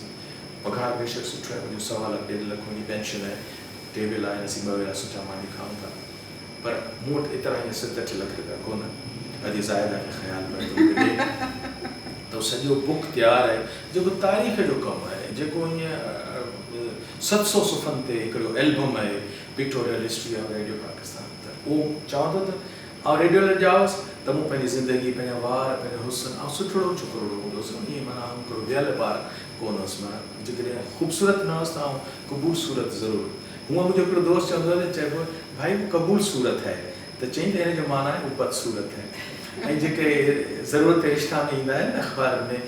पघार बेशक सुठो आहे, मुंहिंजो 1.25 लाख 1.5 लाख मुंहिंजी पेंशन आहे, 2 वेला आहिनि, असीं 2 वेला सुठा मानी खाऊं था, पर मूं वटि एतिरा ईअं 7-8 लख रुपया कोन। अॼु ज़ाइदा खे ख़्यालु पियो त सॼो बुक तयारु आहे जेको तारीख़ जो कमु आहे, जेको ईअं 700 सुफ़नि ते हिकिड़ो एल्बम आहे pictorial history of radio Pakistan. त उहो चवंदो त ऐं रेडियो लॻायोसि त मूं पंहिंजी ज़िंदगी, पंहिंजा वार, पंहिंजो हुस्न ऐं सुठो छोकिरो हूंदुसि, ईअं माना हिकिड़ो वियल ॿार कोन हुउसि, माना जेकॾहिं ख़ूबसूरत न हुअसि त क़बूल सूरत ज़रूरु। हूअं मुंहिंजो हिकिड़ो दोस्त चवंदो आहे, चइबो भाई क़बूल सूरत है, त चई त हिन जो माना आहे वो बदसूरत है। ऐं जेके ज़रूरत रिश्ता में ईंदा आहिनि न अख़बार में,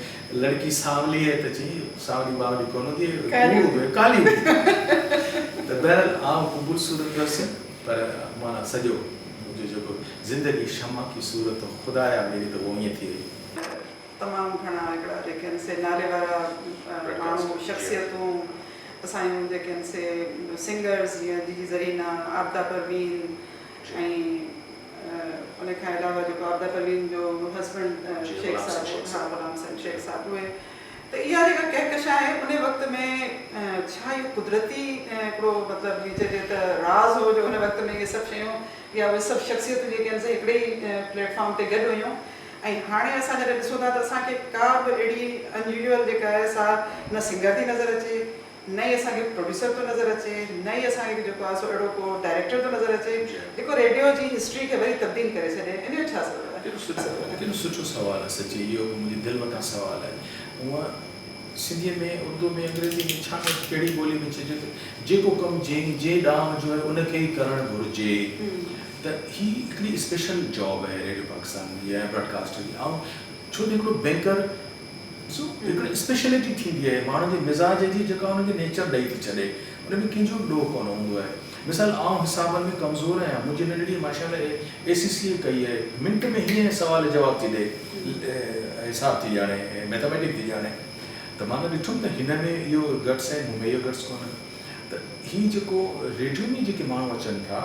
लड़की सांवली है त चई सांवली बावली कोन हूंदी है, काली हूंदी। त बहरहाल आउं क़बूल सूरत हुअसि, पर माना सॼो मुंहिंजो जेको ज़िंदगी शमा की सूरत ख़ुदाया मेरी, त उहो ईअं थी वई। तमामु घणा हिकिड़ा जेके आहिनि से नाले वारा माण्हू, शख़्सियतूं, असांजूं जेके आहिनि से सिंगर्स जीअं जीजी ज़रीना, आबदा परवीन, ऐं उनखां अलावा जेको आबदा परवीन जो हस्बैंड शेख साहिबु, हा ग़ुलाम साईं शेख साहिबु, उहे त इहा जेका कहकशा आहे उन वक़्त में छा इहो कुदरती हिकिड़ो मतिलबु हीअ चइजे त राज़ हो जो उन वक़्त में इहे सभु शयूं या उहे सभु शख़्सियतूं जेके आहिनि से हिकिड़े ई प्लेटफॉर्म ते गॾु हुयूं। ऐं हाणे असां जॾहिं ॾिसूं था त असांखे का बि अहिड़ी अनयूजुअल जेका आहे सा न सिंगर थी नज़र अचे, न ई असांखे प्रोड्यूसर थो नज़र अचे, न ई असांखे जेको आहे सो अहिड़ो को डायरेक्टर थो नज़र अचे जेको रेडियो जी हिस्ट्री खे वरी तब्दील करे छॾे। इन जो छा सबबु आहे? केॾो सुठो सुवालु आहे, सची इहो मुंहिंजी दिलि वटां सुवालु आहे। हूअं सिंधीअ में, उर्दू में, अंग्रेज़ी में, छा में कहिड़ी ॿोली में चइजे त जेको कमु जे ॾांहुं जो आहे उनखे ई करणु घुरिजे। त ही हिकिड़ी स्पेशल जॉब आहे रेडियो पाकिस्तान जी या ब्रॉडकास्टर जी। ऐं छो त हिकिड़ो बैंकर हिकिड़ी स्पेशलिटी थींदी आहे माण्हुनि जे मिज़ाज जी, जेका हुनखे नेचर ॾेई थी छॾे, हुन में कंहिंजो ॾोह कोन हूंदो आहे। मिसाल आउं हिसाबनि में कमज़ोर आहियां, मुंहिंजी नंढड़ी माशाल्लाह ACCA कई आहे, मिंट में हीअं सवाल जवाब थी ॾे, हिसाब थी ॼाणे, मैथमेटिक्स थी ॼाणे। त मां ॾिठुमि त हिन में इहो गट्स आहे, मूं में इहो गट्स कोन्हे। त हीअ जेको रेडियो में जेके माण्हू अचनि था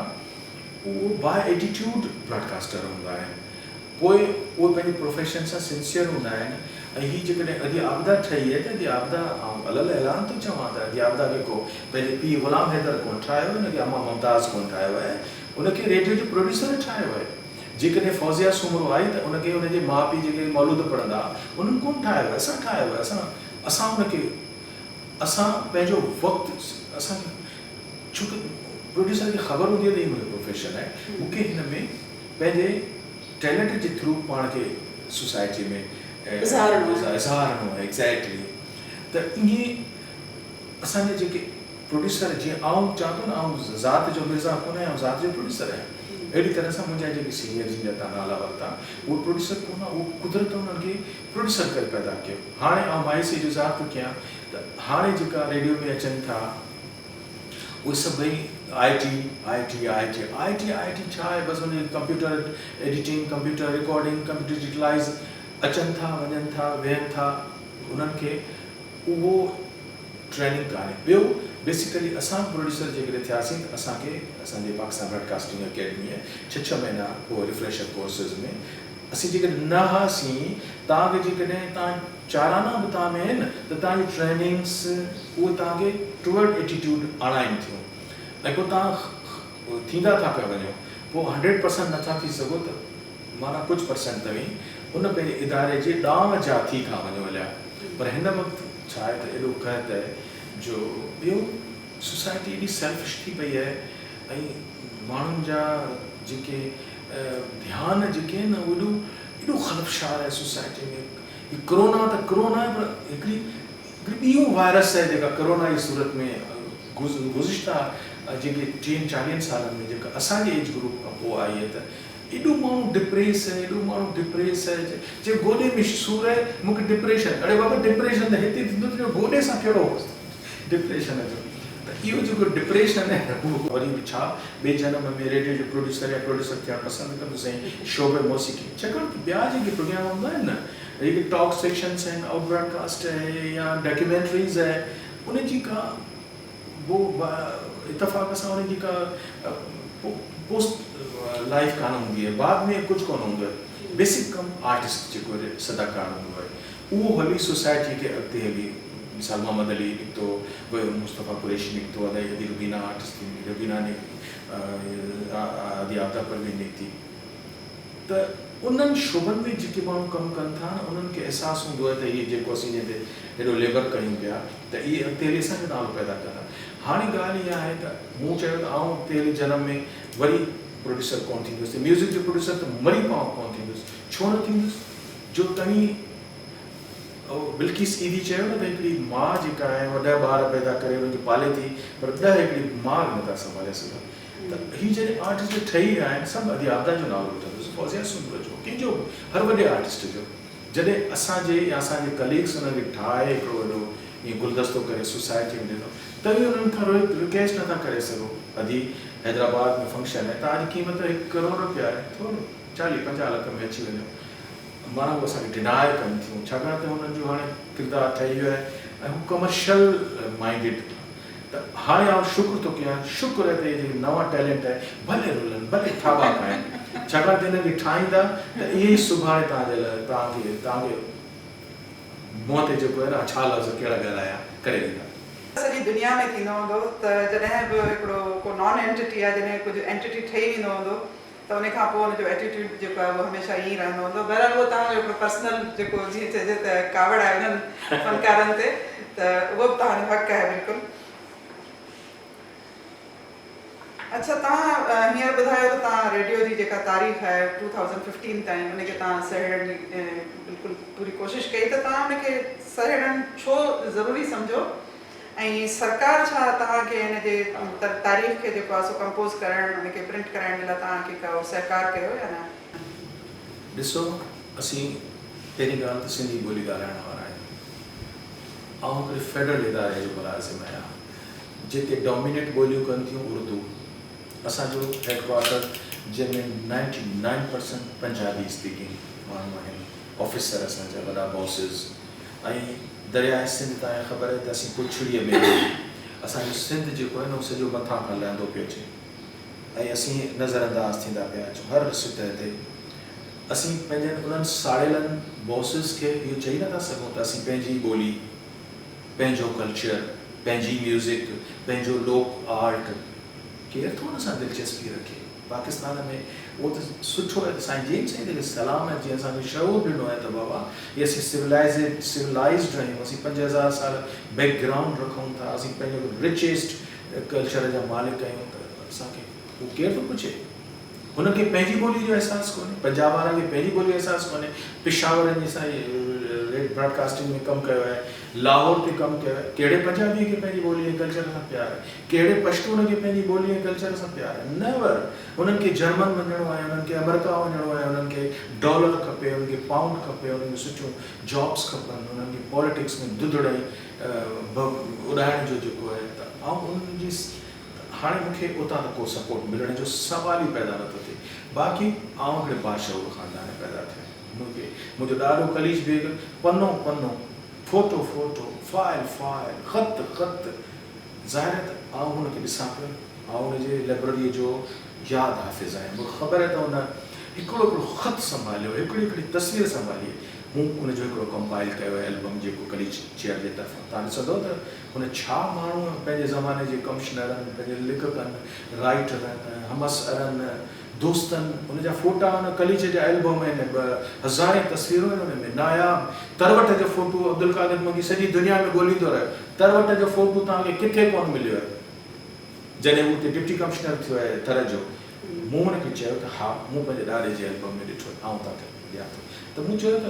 उहो बाय एटीट्यूड ब्रॉडकास्टर हूंदा आहिनि, पोइ उहे पंहिंजे प्रोफेशन सां सिंसियर हूंदा आहिनि। ऐं हीअ जेकॾहिं अॼु आबदा ठही आहे त अॼु आबदा अलॻि ऐलान थो चवां त अॼु आबदा खे को पंहिंजे पीउ ग़ुलाम हैदर कोन ठाहियो, हुनखे अमा मुमताज़ कोन ठाहियो आहे, हुनखे रेडियो जो प्रोड्यूसर ठाहियो आहे। जेकॾहिं फौज़िया सुमरो आई त उनखे हुनजे माउ पीउ जेके मौलूद पढ़ंदा उन्हनि कोन ठाहियो आहे, असां ठाहियो आहे। असां हुनखे पंहिंजो वक़्तु असांखे, छोकी प्रोड्यूसर खे ख़बर हूंदी आहे त हीअ मुंहिंजो प्रोफेशन आहे, मूंखे हिन में पंहिंजे टैलेंट जे थ्रू पाण खे सोसाइटी में इज़हारणो आहे। एग्ज़ैक्टली। त ईअं असांजे जेके प्रोड्यूसर, जीअं आउं चवां थो न, आउं ज़ात जो मिर्ज़ा कोन आहियां, ज़ात जो प्रोड्यूसर आहियां। अहिड़ी तरह सां मुंहिंजा जेके सीनियर जिन जा तव्हां नाला वरिता उहे प्रोड्यूसर कोन उहो कुदरत उन्हनि खे प्रोड्यूसर करे पैदा कयो। हाणे आउं मायूसी जो ज़ाहिर थो कयां त हाणे जेका रेडियो में अचनि था उहे सभई IT छा आहे, बसि हुन computer editing, computer recording, computer digitalise अचनि था वञनि था वेहनि था, उन्हनि खे उहो ट्रेनिंग कान्हे। ॿियो बेसिकली असां प्रोड्यूसर जेकॾहिं थियासीं त असांखे असांजे पाकिस्तान ब्रॉडकास्टिंग अकेडमी 6 महीना पोइ रिफ्रेशर कोर्सिस में असीं जेकॾहिं न हुआसीं, तव्हांखे जेकॾहिं तव्हां चाराना बि तव्हां में आहिनि त तव्हांजी ट्रेनिंग्स उहे तव्हांखे टुवर्ड एटीट्यूड आणाइनि थियूं ऐं पोइ तव्हां थींदा था पिया वञो। पोइ 100% नथा थी सघो त माना कुझु परसेंट तव्हीं उन पंहिंजे इदारे जे ॾांहुं जा थी था वञो हलिया। पर हिन वक़्तु छा आहे त एॾो कहत आहे जो ॿियो सोसाइटी एॾी सेल्फिश थी पई आहे ऐं माण्हुनि जा जेके ध्यानु जेके आहिनि न एॾो ख़लफ़शार आहे सोसाइटी में। कोरोना त कोरोना आहे, पर हिकिड़ी ॿियो वायरस आहे जेका कोरोना जी सूरत में गुज़िश्ता जेके 30-40 सालनि में जेका असांजे एज ग्रुप खां पोइ आई आहे त एॾो माण्हू डिप्रेस आहे, जे गोॾे में सूर आहे मूंखे डिप्रेशन। अरे बाबा डिप्रेशन त हिते थींदो त गोॾे सां कहिड़ो डिप्रेशन जो। त इहो जेको डिप्रेशन आहे उहो वरी बि छा ॿिए जनम में रेडियो जो प्रोड्यूसर थियणु पसंदि कंदुसि ऐं शोबे मौसीक़ी, छाकाणि त ॿिया जेके प्रोग्राम हूंदा आहिनि न, जेके टॉक सेक्शन्स आहिनि, आउट ब्रॉडकास्ट आहे या डॉक्यूमेंट्रीज़ आहे, उनजी का वो इतफ़ाक़ सां उनजी का पोस्ट लाइफ कान हूंदी आहे, बाद में कुझु कोन हूंदो आहे। बेसिक कम आर्टिस्ट जेको सदा करणु हूंदो आहे उहो हली सोसाइटी खे अॻिते हली। मिसाल मोहम्मद अली निकितो, मुस्तफ़ा कुरैशी निकितो, अदी रुबीना आर्टिस्ट थी, रुबीना ने आदि आपदा परवीन निकिती। त उन्हनि शोबनि में जेके माण्हू कमु कनि था न, उन्हनि खे अहसासु हूंदो आहे त इहे जेको असीं जंहिं ते हेॾो लेबर कयूं पिया त इहे अॻिते हली असांजो नालो पैदा कंदा। हाणे ॻाल्हि इहा आहे त मूं चयो त आउं अॻिते जनम में वरी प्रोड्यूसर कोन थींदुसि, म्यूज़िक जो प्रोड्यूसर त मरी पाऊं कोन थींदुसि। छो न थींदुसि? जो तव्हीं बिल्किस ईदी चयो न त हिकिड़ी माउ जेका आहे वॾा ॿार पैदा करे उनखे पाले थी, पर 10 हिकिड़ी माउ नथा संभाले सघनि। त हीअ जॾहिं आर्टिस्ट ठही रहिया आहिनि, सभु अदी आपदा जो नालो वठंदुसि, फौज़िया सुंदर जो, कंहिंजो हर वॾे आर्टिस्ट जो। जॾहिं असांजे या असांजे कलीग्स उनखे ठाहे हिकिड़ो वॾो ईअं गुलदस्तो करे सोसाइटी में ॾिनो, तॾहिं उन्हनि खां रिक्वेस्ट नथा करे सघो। अदी हैदराबाद में फंक्शन आहे, तव्हांजी क़ीमत 1 करोड़ रुपया आहे, थोरो 40-50 लख में अची वञो, माना उहो असांखे डिनाय कनि थियूं, छाकाणि त हुननि जो हाणे किरदारु ठही वियो आहे ऐं हू कमर्शियल माइंडेड। त हाणे आउं शुक्र थो कयां, शुक्र आहे त इहे जेके नवां टैलेंट आहे भले रुलनि, भले थाबा खाइनि, छाकाणि त हिनखे ठाहींदा त इहे ई सुभाणे तव्हांजे लाइ तव्हांखे मुंहं ते जेको आहे न छा लफ़्ज़ कहिड़ा ॻाल्हाया करे ॾींदा। सॼी दुनिया में थींदो हूंदो त जॾहिं बि हिकिड़ो को नॉन एंटिटी आहे, जॾहिं कुझु एंटिटी ठही वेंदो हूंदो त उन खां पोइ हुनजो एटीट्यूड जेको आहे उहो हमेशह ईअं ई रहंदो हूंदो। बहरहाल उहो तव्हांजो हिकिड़ो पर्सनल जेको जीअं चइजे त कावड़ आहे उन्हनि फनकारनि ते, त उहो बि तव्हांजो हक़ु आहे बिल्कुलु। अच्छा, तव्हां हींअर ॿुधायो त तव्हां रेडियो जी जेका तारीख़ आहे 2015 ताईं उनखे तव्हां सहेड़ण जी बिल्कुलु पूरी कोशिशि कई, त तव्हां उनखे सहेड़ण छो ज़रूरी सम्झो ऐं सरकार छा तव्हांखे हिन जे तारीख़ खे जेको आहे सो कंपोज़ करणु, उनखे प्रिंट कराइण जे लाइ तव्हांखे का सहकार कयो या न? ॾिसो, असीं पहिरीं ॻाल्हि त सिंधी ॿोली ॻाल्हाइण वारा आहियूं। आउं हिकिड़े फेडरल इदारे जो मुलाज़िम आहियां जिते डोमिनेट ॿोलियूं कनि थियूं उर्दू। असांजो हेडक्वार्टर जंहिंमें 99% पंजाबी स्पीकिंग माण्हू आहिनि, ऑफिसर असांजा वॾा बॉसिस। ऐं दरियाए सिंध तव्हांखे ख़बर आहे त असीं पुछड़ीअ में असांजो सिंध जेको आहे न उहो सॼो मथां खां लहंदो पियो अचे ऐं असीं नज़रअंदाज़ थींदा पिया अचूं हर सतह ते। असीं पंहिंजनि उन्हनि साड़ियलनि बॉसिस खे इहो चई नथा सघूं त असीं पंहिंजी ॿोली, पंहिंजो कल्चर, पंहिंजी म्यूज़िक, पंहिंजो लोक आर्ट केरु थो हुन सां दिलचस्पी रखे। पाकिस्तान में उहो त सुठो आहे त साईं जन साईं ते सलाम आहे, जीअं असांखे शऊर ॾिनो आहे त बाबा इहे असीं सिविलाइज़्ड आहियूं, असीं 5000 साल बैकग्राउंड रखूं था, असीं पंहिंजो रिचेस्ट कल्चर जा मालिक आहियूं, त असांखे उहो केरु थो पुछे। हुनखे पंहिंजी ॿोली जो अहसासु कोन्हे, पंजाब वारनि खे पंहिंजी ॿोली जो अहसासु कोन्हे, पिशावर जी साईं ब्रॉडकास्टिंग में कमु कयो आहे, लाहौर ते कमु कयो आहे। कहिड़े पंजाबी खे पंहिंजी ॿोली ऐं कल्चर सां प्यार आहे, कहिड़े पश्तून खे पंहिंजी ॿोली ऐं कल्चर सां प्यार आहे? नेवर। उन्हनि खे जर्मन वञिणो आहे, उन्हनि खे अमेरिका वञिणो आहे, उन्हनि खे डॉलर खपे, उन्हनि खे पाउंड खपे, उन्हनि खे सुठियूं जॉब्स खपनि, उन्हनि खे पॉलिटिक्स में दुधड़ उॾाइण जो जेको आहे। त उन्हनि जी हाणे मूंखे उतां त को सपोर्ट मिलण जो सवाल ई पैदा नथो थिए। बाक़ी हिकिड़े बादशाह ख़ानदान पैदा थिया। मुंहिंजो ॾाढो कलीज बेग पनो पनो, फोटो फोटो, फाइल फाइल, ख़त ख़त, ज़ाहिर आहे त हुनखे ॾिसां पियो, हुनजे लाइब्रेरीअ जो यादि हाफ़िज़ आहे। मूंखे ख़बर आहे त हुन हिकिड़ो ख़त संभालियो, हिकिड़ी तस्वीर संभाली, मूं हुनजो हिकिड़ो कंपाइल कयो आहे एल्बम, जेको कलीज चेयर जे तरफ़ां। तव्हां ॾिसंदो त हुन छा माण्हू पंहिंजे ज़माने जे कमिश्नरनि, पंहिंजे लेखकनि, राइटरनि, हमअसरनि, दोस्तनि, हुनजा फ़ोटा हुन कलीज जा एल्बम आहिनि। 1000 तस्वीरूं आहिनि हुन में। नायाब तरवट जो फ़ोटो अब्दुल कादिर मोगी सॼी दुनिया में ॻोल्हींदो रहियो। तरवट जो फ़ोटो तव्हांखे किथे कोन मिलियो आहे। जॾहिं हू हुते डिप्टी कमिश्नर थियो आहे थर जो, मूं हुनखे चयो त हा, मूं पंहिंजे ॾाॾे जे एल्बम में ॾिठो, तव्हांखे ॾियां थो। त मूं चयो त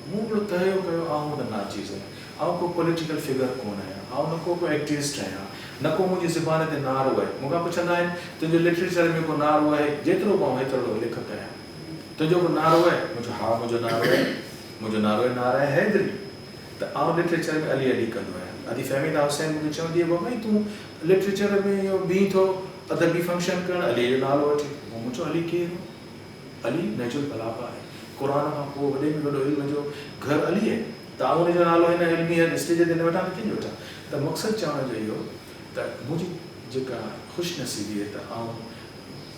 मूं हिकिड़ो तय कयो, त नाचीज़ आहियां, को पॉलिटिकल फिगर कोन आहियां, न को एक्टिविस्ट आहियां, न को मुंहिंजी ज़बान ते नारो आहे। मूंखां पुछंदा आहिनि तुंहिंजो लिटरेचर में को नारो आहे? जेतिरो पाऊं एतिरो लेखक आहियां। तुंहिंजो को नारो आहे? हा, मुंहिंजो नारो आहे, मुंहिंजो नारो आहे नारायण हैदरी। त लिटरेचर में अली अली कंदो आहियां। अदी फहमीदा हुसैन मूंखे चवंदी आहे, भाई तूं लिटरेचर में इहो बीह थो अदबी फंक्शन करणु, अली जो नालो वठी। मूं चयो अली केरु? अली नजुल बलागा आहे। क़ुर खां पोइ वॾे में वॾो इल्म जो घर अली आहे। त हुनजो नालो हिन इल्मी स्टेज ते न वठां त कंहिंजो वठां? त मक़सदु चवण जो इहो त मुंहिंजी जेका ख़ुशनसीबी आहे त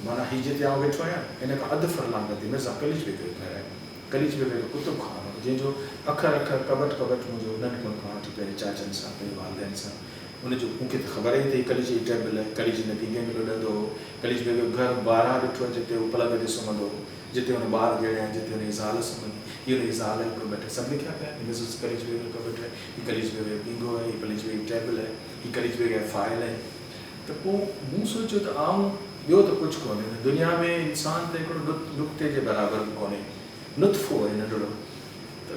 माना हीअ जिते वेठो आहियां, हिन खां अधु फरलांग ते मिर्ज़ा कलीज बेग जो घर आहे। कलीज बेग जो कुतुब खानो, जंहिंजो अखर अखर कबट कबट मुंहिंजो नंढपण खां वठी पंहिंजे चाचनि सां, पंहिंजे वालदेन सां, उनजो मूंखे त ख़बर ई अथई कलीज जी टेबल आहे, कलीज हिन पींघे में लुॾंदो हो। कलीज बेग जो घर ॿाहिरां ॾिठो आहे, जिते हू पलंग ते सुम्हंदो हो, जिते हुन ॿार ॼणिया, जिते हुनजी ज़ाल सुम्हंदी। हीअ हुनजी ज़ाल जो कबट आहे, सभु लिखिया पिया आहिनि। मिसिस कलीज बेग जो कबट आहे, हीअ कलीज बेग जो पींघो आहे, हीअ कलीज बेग टेबल आहे, हीअ कलीज बेग जा फाइल आहे। त पोइ मूं सोचियो त ॿियो त कुझु कोन्हे दुनिया में, इंसान त हिकिड़ो नुक़्ते जे बराबरि कोन्हे, नुत्फ़ो आहे नंढड़ो। त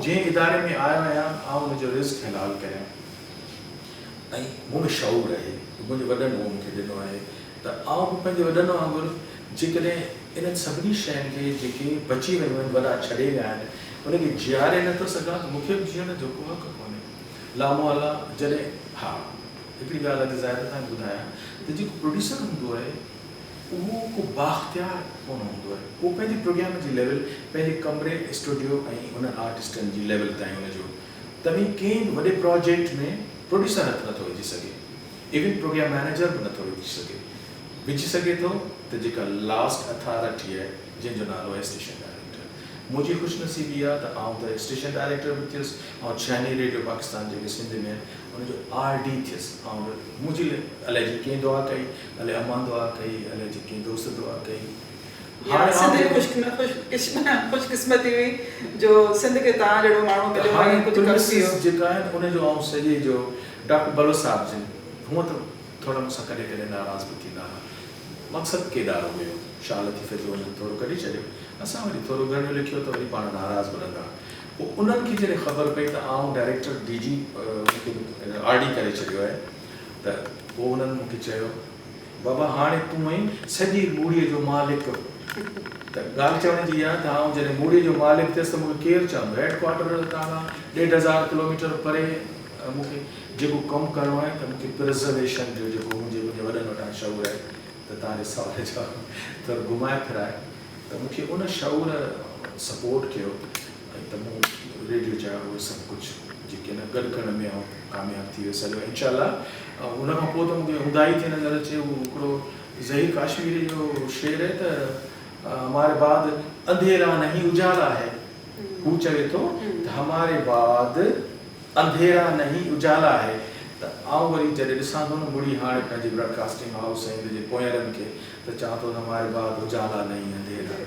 जंहिं इदारे में आयो आहियां, हुनजो रिस्क हलाल कयां, ऐं मूं में शऊर आहे। मुंहिंजे वॾनि उहो मूंखे ॾिनो आहे त पंहिंजे वॾनि वांगुरु जेकॾहिं इन्हनि सभिनी शयुनि खे जेके बची वियूं आहिनि, वॾा छॾे विया आहिनि, उनखे जीआरे नथो सघां त मूंखे बि जीअण जो को हक़ कोन्हे। लामोहला जॾहिं हा हिकिड़ी ॻाल्हि अॼु ज़ाहिर तव्हांखे ॿुधायां त जेको प्रोड्यूसर हूंदो आहे उहो को बाख़्तियार कोन हूंदो आहे। उहो पंहिंजे प्रोग्राम जी लेवल, पंहिंजे कमरे, स्टूडियो ऐं उन आर्टिस्टनि जी लेवल ताईं हुनजो, तॾहिं कंहिं वॾे प्रोजेक्ट में प्रोड्यूसर हथु नथो विझी सघे, इवन प्रोग्राम मैनेजर बि नथो विझी सघे थो त जेका लास्ट अथॉरिटी आहे, जंहिंजो नालो आहे स्टेशन डायरेक्टर। मुंहिंजी ख़ुशनसीबी आहे त स्टेशन डायरेक्टर बि थियुसि, छहनी रेडियो पाकिस्तान जेके सिंध में हुनजो RD थियुसि। मुंहिंजी अलाए जी कंहिं दुआ कई, अलाए अमान दुआ कई, अलाए जी कंहिं दोस्त दुआ कई। ख़ुशकिस्मती हुई जो सिंध खे तव्हां जहिड़ो माण्हू मिलियो। जेका आहिनि उनजो सॼे जो डॉक्टर बलो साहिब जन, हूअं त थोरा मूंसां कॾहिं कॾहिं नाराज़ बि थींदा हुआ। मक़सदु केॾारो हुयो, शाल थी फिरो थोरो कढी छॾियो, असां वरी थोरो घणो लिखियो त वरी पाण नाराज़ बि रहंदा। पोइ उन्हनि खे जॾहिं ख़बर पई त डायरेक्टर DG RD करे छॾियो आहे, त पोइ उन्हनि मूंखे चयो, बाबा हाणे तूं आई सॼी ॿूड़ीअ जो मालिक। त ॻाल्हि चवण जी आहे त जॾहिं ॿूड़ीअ जो मालिक थियसि त मूंखे केरु चवंदो? हेडक्वार्टर तव्हां 1500 किलोमीटर परे मूंखे जेको कमु करिणो आहे, त मूंखे प्रिजर्वेशन जो जेको मुंहिंजे वॾनि वटां शऊर आहे, त तव्हांजे सवाल जा थोरो घुमाए फिराए, त मूंखे उन शऊर सपोर्ट कयो, ऐं त मूं रेडियो जा उहे सभु कुझु जेके न गॾु करण में कामयाबु थी वियो सॼो इंशाअल्लाह। उनखां पोइ त मूंखे हुदाई थी नज़र अचे, उहो हिकिड़ो ज़हीर काश्मीरी जो शेर आहे त हमारे बाद अंधेरा नहीं उजाला है। हू चवे थो त हमारे बाद अंधेरा नहीं उजाला है। त वरी जॾहिं ॾिसां थो न मुड़ी हाणे पंहिंजी ब्रॉडकास्टिंग हाउस ऐं हिनजे पोयरनि खे, त चवां थो हमारे बाद उजाला नहीं अंधेरा है।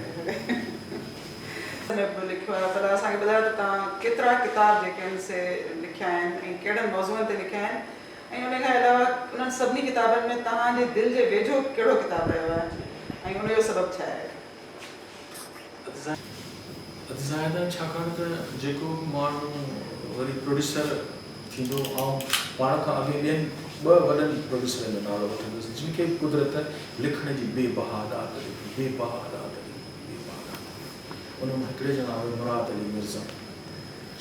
लिखियो आहे, पर असांखे ॿुधायो त तव्हां केतिरा किताब जेके आहिनि से लिखिया आहिनि ऐं कहिड़नि मौज़ूअनि ते लिखिया आहिनि, ऐं उन खां अलावा उन्हनि सभिनी किताबनि में तव्हांजे दिलि जे वेझो कहिड़ो किताबु रहियो आहे ऐं उनजो सबबु छा आहे? ज़ाहिदा छाकाणि त जेको माण्हू वरी प्रोड्यूसर थींदो ऐं पाण खां अॻे ॿियनि 2 वॾनि प्रोड्यूसरनि जो नालो वठंदुसि जिन खे कुदरत लिखण जी बेबहादात ॾिनी उन मां हिकिड़े जो नालो मुराद अली मिर्ज़ा।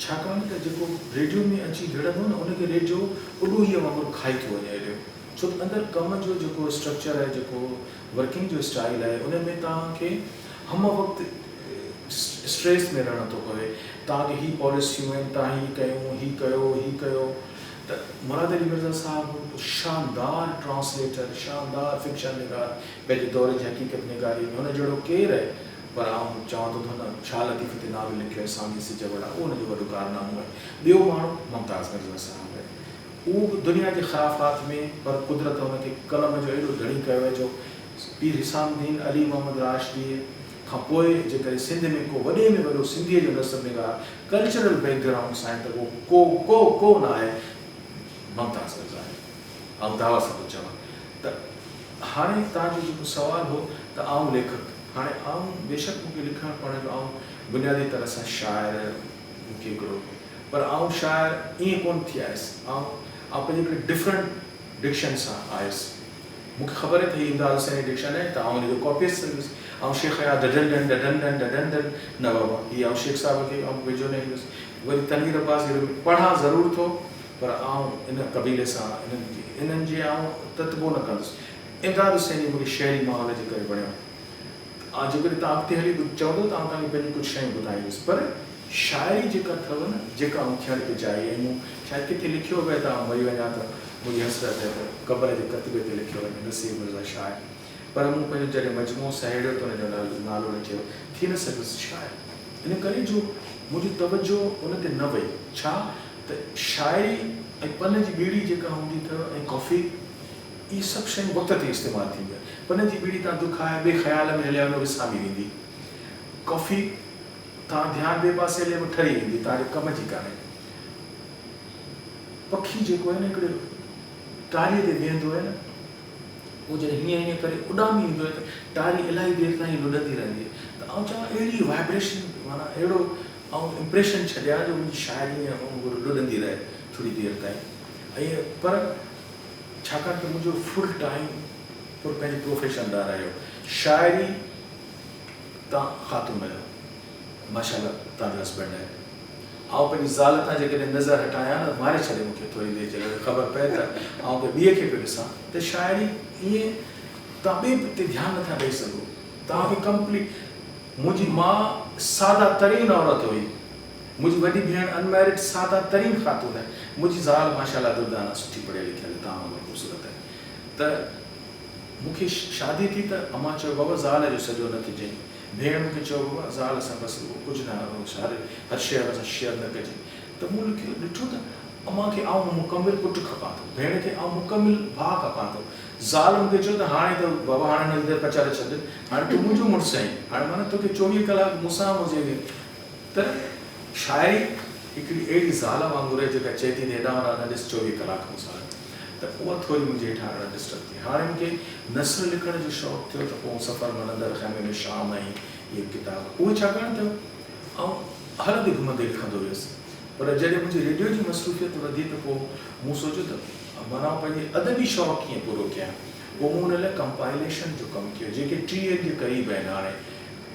छाकाणि त जेको रेडियो में अची भिड़ंदो न उनखे रेडियो उॾो ई वांगुरु खाई थो वञे अहिड़ो, छो त अंदरि कम जो जेको स्ट्रक्चर आहे, जेको वर्किंग जो स्टाइल आहे, उन में तव्हांखे हम वक़्तु स्ट्रेस में रहणो थो पवे। तव्हांखे ही पॉलिसियूं आहिनि, तव्हां हीअ कयो त मुराद अली मिर्ज़ा साहब शानदार ट्रांसलेटर, शानदार फिक्शन निगार, पंहिंजे दौर जी हक़ीक़त निगारी में हुन जहिड़ो केरु आहे। पर आउं चवां थो त हुन छा लतीफ़ ते नाविल लिखियो आहे सामी सिज वड़ा, उहो हुनजो वॾो कारनामो आहे। ॿियो माण्हू मुमताज़ मिर्ज़ा साहब आहे, उहो दुनिया जे ख़राफ़ात में पर कुदरत हुनखे कलम जो एॾो धणी कयो आहे जो पीर हिसामुद्दीन अली मोहम्मद राशिदी खां पोइ जेकॾहिं सिंध में को वॾे में वॾो सिंधीअ जो नसब निगार कल्चरल बैकग्राउंड सां त उहो को न आहे, मुमताज़ मिर्ज़ा आहे। ऐं दावा सां थो चवां त हाणे तव्हांजो जेको सुवालु हो त आउं लेखक, हाणे आउं बेशक मूंखे लिखणु पढ़णु आउं बुनियादी तरह सां शाइर मूंखे हिकिड़ो, पर आउं शाइर ईअं कोन थी आयुसि। आउं पंहिंजे हिकिड़े डिफरेंट डिक्शन सां आयुसि। मूंखे ख़बर आहे त हीअ इमदाद हुसैनी डिक्शन आहे, त आउं हिनजो कॉपीस कंदुसि। ऐं शेख या डडन न बाबा, हीअ आउं शेख साहिब खे आउं वेझो न ईंदुसि। वरी तनवीर अब्बास पढ़ां ज़रूरु थो, पर आउं इन क़बीले सां इन्हनि जे आउं ततबो न कंदुसि। इमदाद हुसैनी मूंखे शहरी माहौल जे करे वणियो। जेकॾहिं तव्हां अॻिते हली चवंदो त आउं तव्हांखे पंहिंजी कुझु शयूं ॿुधाईंदुसि, पर शाइरी जेका अथव न, जेका आउं थियण थी चाहिए, ऐं मूं शायदि किथे लिखियो पिए त आउं मरी वञा त मुंहिंजी हसरत आहे त क़बर जे कतबे ते लिखियो वञे नसीब मिर्ज़ा शाइर, पर मूं पंहिंजो जॾहिं मजमूओ सहेड़ियो त हुनजो नालो न चयो, थी न सघुसि शाइर। इन करे जो मुंहिंजी तवजो उन ते न वई, छा त शाइरी ऐं पन जी बीड़ी जेका हूंदी अथव ऐं कॉफ़ी, इहे सभु शयूं वक़्त ते इस्तेमालु थींदियूं आहिनि। पन जी बीड़ी तव्हां दुखाए ॿिए ख़्याल में हलिया वञो विसामी वेंदी, कॉफ़ी तव्हां ध्यानु ॿिए पासे हलिया वञो ठरी वेंदी, तव्हांजे कम जी कान्हे। पखी जेको आहे न हिकिड़े टारीअ ते वेहंदो आहे न, उहो जॾहिं हीअं करे उॾामी ईंदो आहे त टारी इलाही देरि ताईं लुॾंदी रहंदी आहे। त आउं चवां अहिड़ी वाइब्रेशन, माना अहिड़ो आउं इम्प्रेशन छॾिया जो मुंहिंजी शाइरी लुॾंदी रहे थोरी देरि ताईं। ऐं पर छाकाणि त मुंहिंजो फुल टाइम पर पंहिंजे प्रोफेशन ॾांहुं रहियो। शाइरी तव्हां ख़ातून आहियो, माशाल्लाह तव्हांजो हस्बैंड आहे। आउं पंहिंजी ज़ाल तां जेकॾहिं नज़र हटायां न, मारे छॾे मूंखे थोरी देरि जे लाइ ख़बर पए त आउं ॿिए खे पियो ॾिसां त शाइरी ईअं तव्हां ॿिए ते ध्यानु नथा ॾेई सघो। तव्हांखे कंप्लीट, मुंहिंजी माउ सादा तरीन औरत हुई, मुंहिंजी वॾी भेण अनमैरिड सादा तरीन ख़ातून आहे, मुंहिंजी ज़ाल माशाल्लाह दुर्दाना सुठी पढ़ियल लिखियल तव्हां वांगुरु ख़ूबसूरत आहे। त मूंखे शादी थी त अम्मा चयो बाबा ज़ाल जो सॼो न थी चई, भेण मूंखे चयो बाबा ज़ाल सां बसि कुझु न, हर शइ सां शेयर न कजे। त मूं ॾिठो त अम्मा खे आउं मुकमिल पुटु खपां थो, भेण खे आउं मुकमिल भाउ खपां थो। ज़ाल मूंखे चयो त हाणे त बाबा हाणे न देरि पचारे छॾ, हाणे तूं मुंहिंजो मुड़ुसु आहीं, हाणे माना तोखे 24 कलाक मूंसां हुजे। त शाइरी हिकिड़ी अहिड़ी ज़ाल वांगुरु आहे जेका चए थी हेॾां होॾां न ॾिस 24 कलाक मूंसां। त उहा थोरी मुंहिंजे हेठां डिस्टर्ब थी। हाणे मूंखे नस्र लिखण जो शौक़ु थियो त पोइ सफ़र मनंदड़ ख़ैमे में शाम ऐं इहे किताब, उहे छाकाणि त आउं हलंदे घुमंदे लिखंदो हुयुसि। पर जॾहिं मुंहिंजी रेडियो जी मसरूफ़ियत वधी त पोइ मूं सोचियो त माना पंहिंजे अदबी शौक़ु कीअं पूरो कयां। पोइ मूं हुन लाइ कंपाइलेशन जो कमु कयो, जेके 30 जे क़रीब आहिनि। हाणे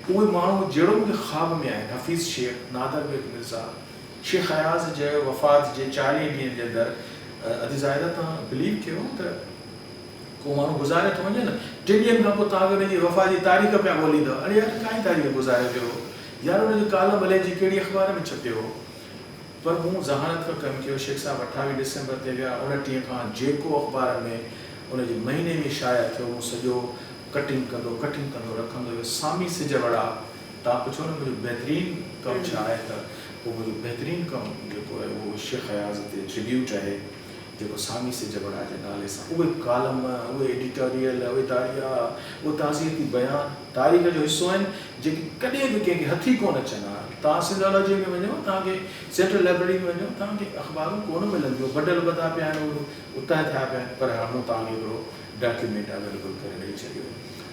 उहे माण्हू जहिड़ो मूंखे ख़्वाब में आहिनि, हफ़ीज़ शेख, नादर बेग मिर्ज़ा, शेख अयाज़ जे वफ़ात जे 40 ॾींहंनि जे अंदरि, अदीज़ाइदा तव्हां बिलीव कयो त को माण्हू गुज़ारे थो वञे न, 3 ॾींहंनि खां पोइ तव्हांखे हुनजी वफ़ात जी तारीख़ पिया ॻोल्हींदव, अड़े यार काई तारीख़ गुज़ारे पियो यार, हुनजो कालम भले जी कहिड़ी अख़बार में छपियो हो। पर मूं ज़हानत खां कमु कयो। शेख साहिबु 28 डिसेंबर ते विया, 29 खां जेको अख़बार में उनजे महीने में शाया थियो मूं सॼो कटिंग कंदो रखंदो हुयो। सामी सिज वड़ा, तव्हां पुछो न मुंहिंजो बहितरीनु कमु छा आहे, त पोइ मुंहिंजो बहितरीनु कमु जेको आहे उहो शेख अयाज़ ते ट्रिब्यूट आहे, जेको सामी सिज वड़ा जे नाले सां। उहे कालम, उहे एडिटोरियल, उहे दारिया, उहे ताज़ियती बयान तारीख़ जो हिसो आहिनि जेके कॾहिं बि कंहिंखे हथी कोन अचनि। तव्हां सिंधोलॉजी में वञो, तव्हांखे सेंट्रल लाइब्रेरी में वञो, तव्हांखे अख़बारूं कोन मिलंदियूं, बडल बदा पिया आहिनि, उतां थिया पिया आहिनि, पर हाणे तव्हांखे हिकिड़ो डॉक्यूमेंट अवेलेबल करे ॾेई छॾियो।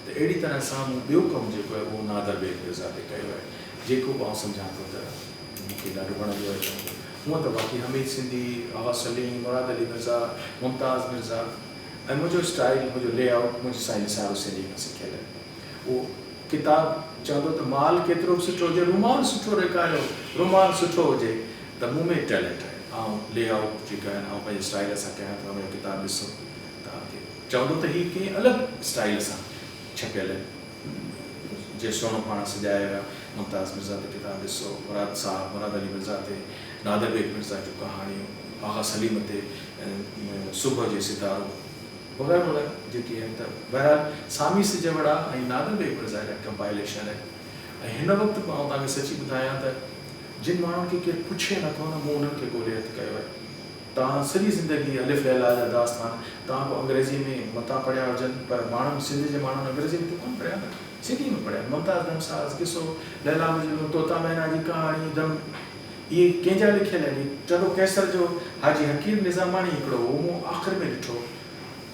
त अहिड़ी तरह सां मूं ॿियो कमु जेको आहे उहो नादर बेग मिर्ज़ा ते कयो आहे। जेको बि आउं सम्झां थो त मूंखे ॾाढो वणंदो आहे चवंदो हूअं त बाक़ी हमीद सिंधी, आगा सलीम, मुराद अली मिर्ज़ा, मुमताज़ मिर्ज़ा ऐं मुंहिंजो स्टाइल, मुंहिंजो लेआउट मुंहिंजी साईं निसार हुसैनी खां सिखियल आहे। उहो किताबु चवंदो त माल केतिरो बि सुठो हुजे, रुमाल सुठो ॾेखारियो, रुमाल सुठो हुजे त मूं में टैलेंट आहे। ऐं लेआउट जेका आहिनि ऐं पंहिंजे स्टाइल सां कयां थो। मुंहिंजो किताबु ॾिसो तव्हांखे चवंदो त हीअ कंहिं अलॻि स्टाइल सां छपियल आहे। जे सोणो पाण सजाया हुआ मुमताज़ मिर्ज़ा ते किताबु ॾिसो, मुराद साहब, मुराद अली मिर्ज़ा ते, नादिर बेग मिर्ज़ा जूं कहाणियूं, आगा सलीम ते सुबुह जे सितारो वग़ैरह वग़ैरह जेके आहिनि। त बहरहाल सामी सिजवड़ा ऐं नादिर बेग मिर्ज़ा जा कंपाइलेशन आहे। ऐं हिन वक़्तु मां तव्हांखे सची ॿुधायां त जिन माण्हुनि खे केरु पुछे नथो न, मूं उन्हनि खे ॻोल्हे हथु कयो आहे। तव्हां सॼी ज़िंदगी अलिफ लैला जा दास्तान तव्हां को अंग्रेज़ी में मथां पढ़िया हुजनि, पर माण्हुनि सिंध जे माण्हुनि अंग्रेज़ी में त कोन पढ़िया न, सिंधी में पढ़िया। मुमताज़ दमसाज़ किसो, लैला मजनू, तोता मैना जी कहाणी, दम, इहे कंहिंजा लिखियल आहिनि। चलो कैसर जो हाजी हकीम निज़ामानी हिकिड़ो हो, मूं आख़िर में ॾिठो,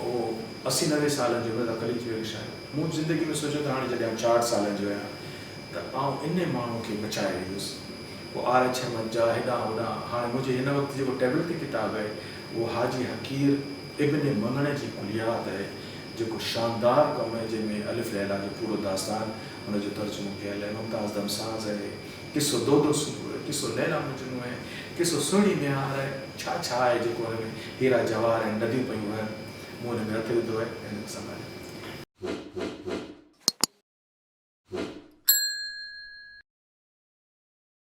उहो 80-90 सालनि जो मिर्ज़ा खलील जो शायदि। मूं ज़िंदगी में सोचियो त हाणे जॾहिं 60 सालनि जो आहियां त आउं इन माण्हू खे बचाए वियुसि। वो RH मंजा हेॾां होॾां। हाणे मुंहिंजे हिन वक़्तु जेको टेबल ते किताबु आहे उहो हाजी हकीर इब्न मंगणे जी कुलियात आहे, जेको शानदार कमु आहे, जंहिंमें अलिफ लैला जो पूरो दास्तान हुनजो तर्जुमो कयल आहे। मुमताज़ दमसाज़ आहे, किसो दो सुबुह आहे, किसो लैला मजनू आहे, किसो सुहिणी निहार आहे, छा आहे जेको हुन में हीरा जवाहर ऐं नदियूं पयूं आहिनि। मूं हुन में हथु विधो आहे ऐं संभाले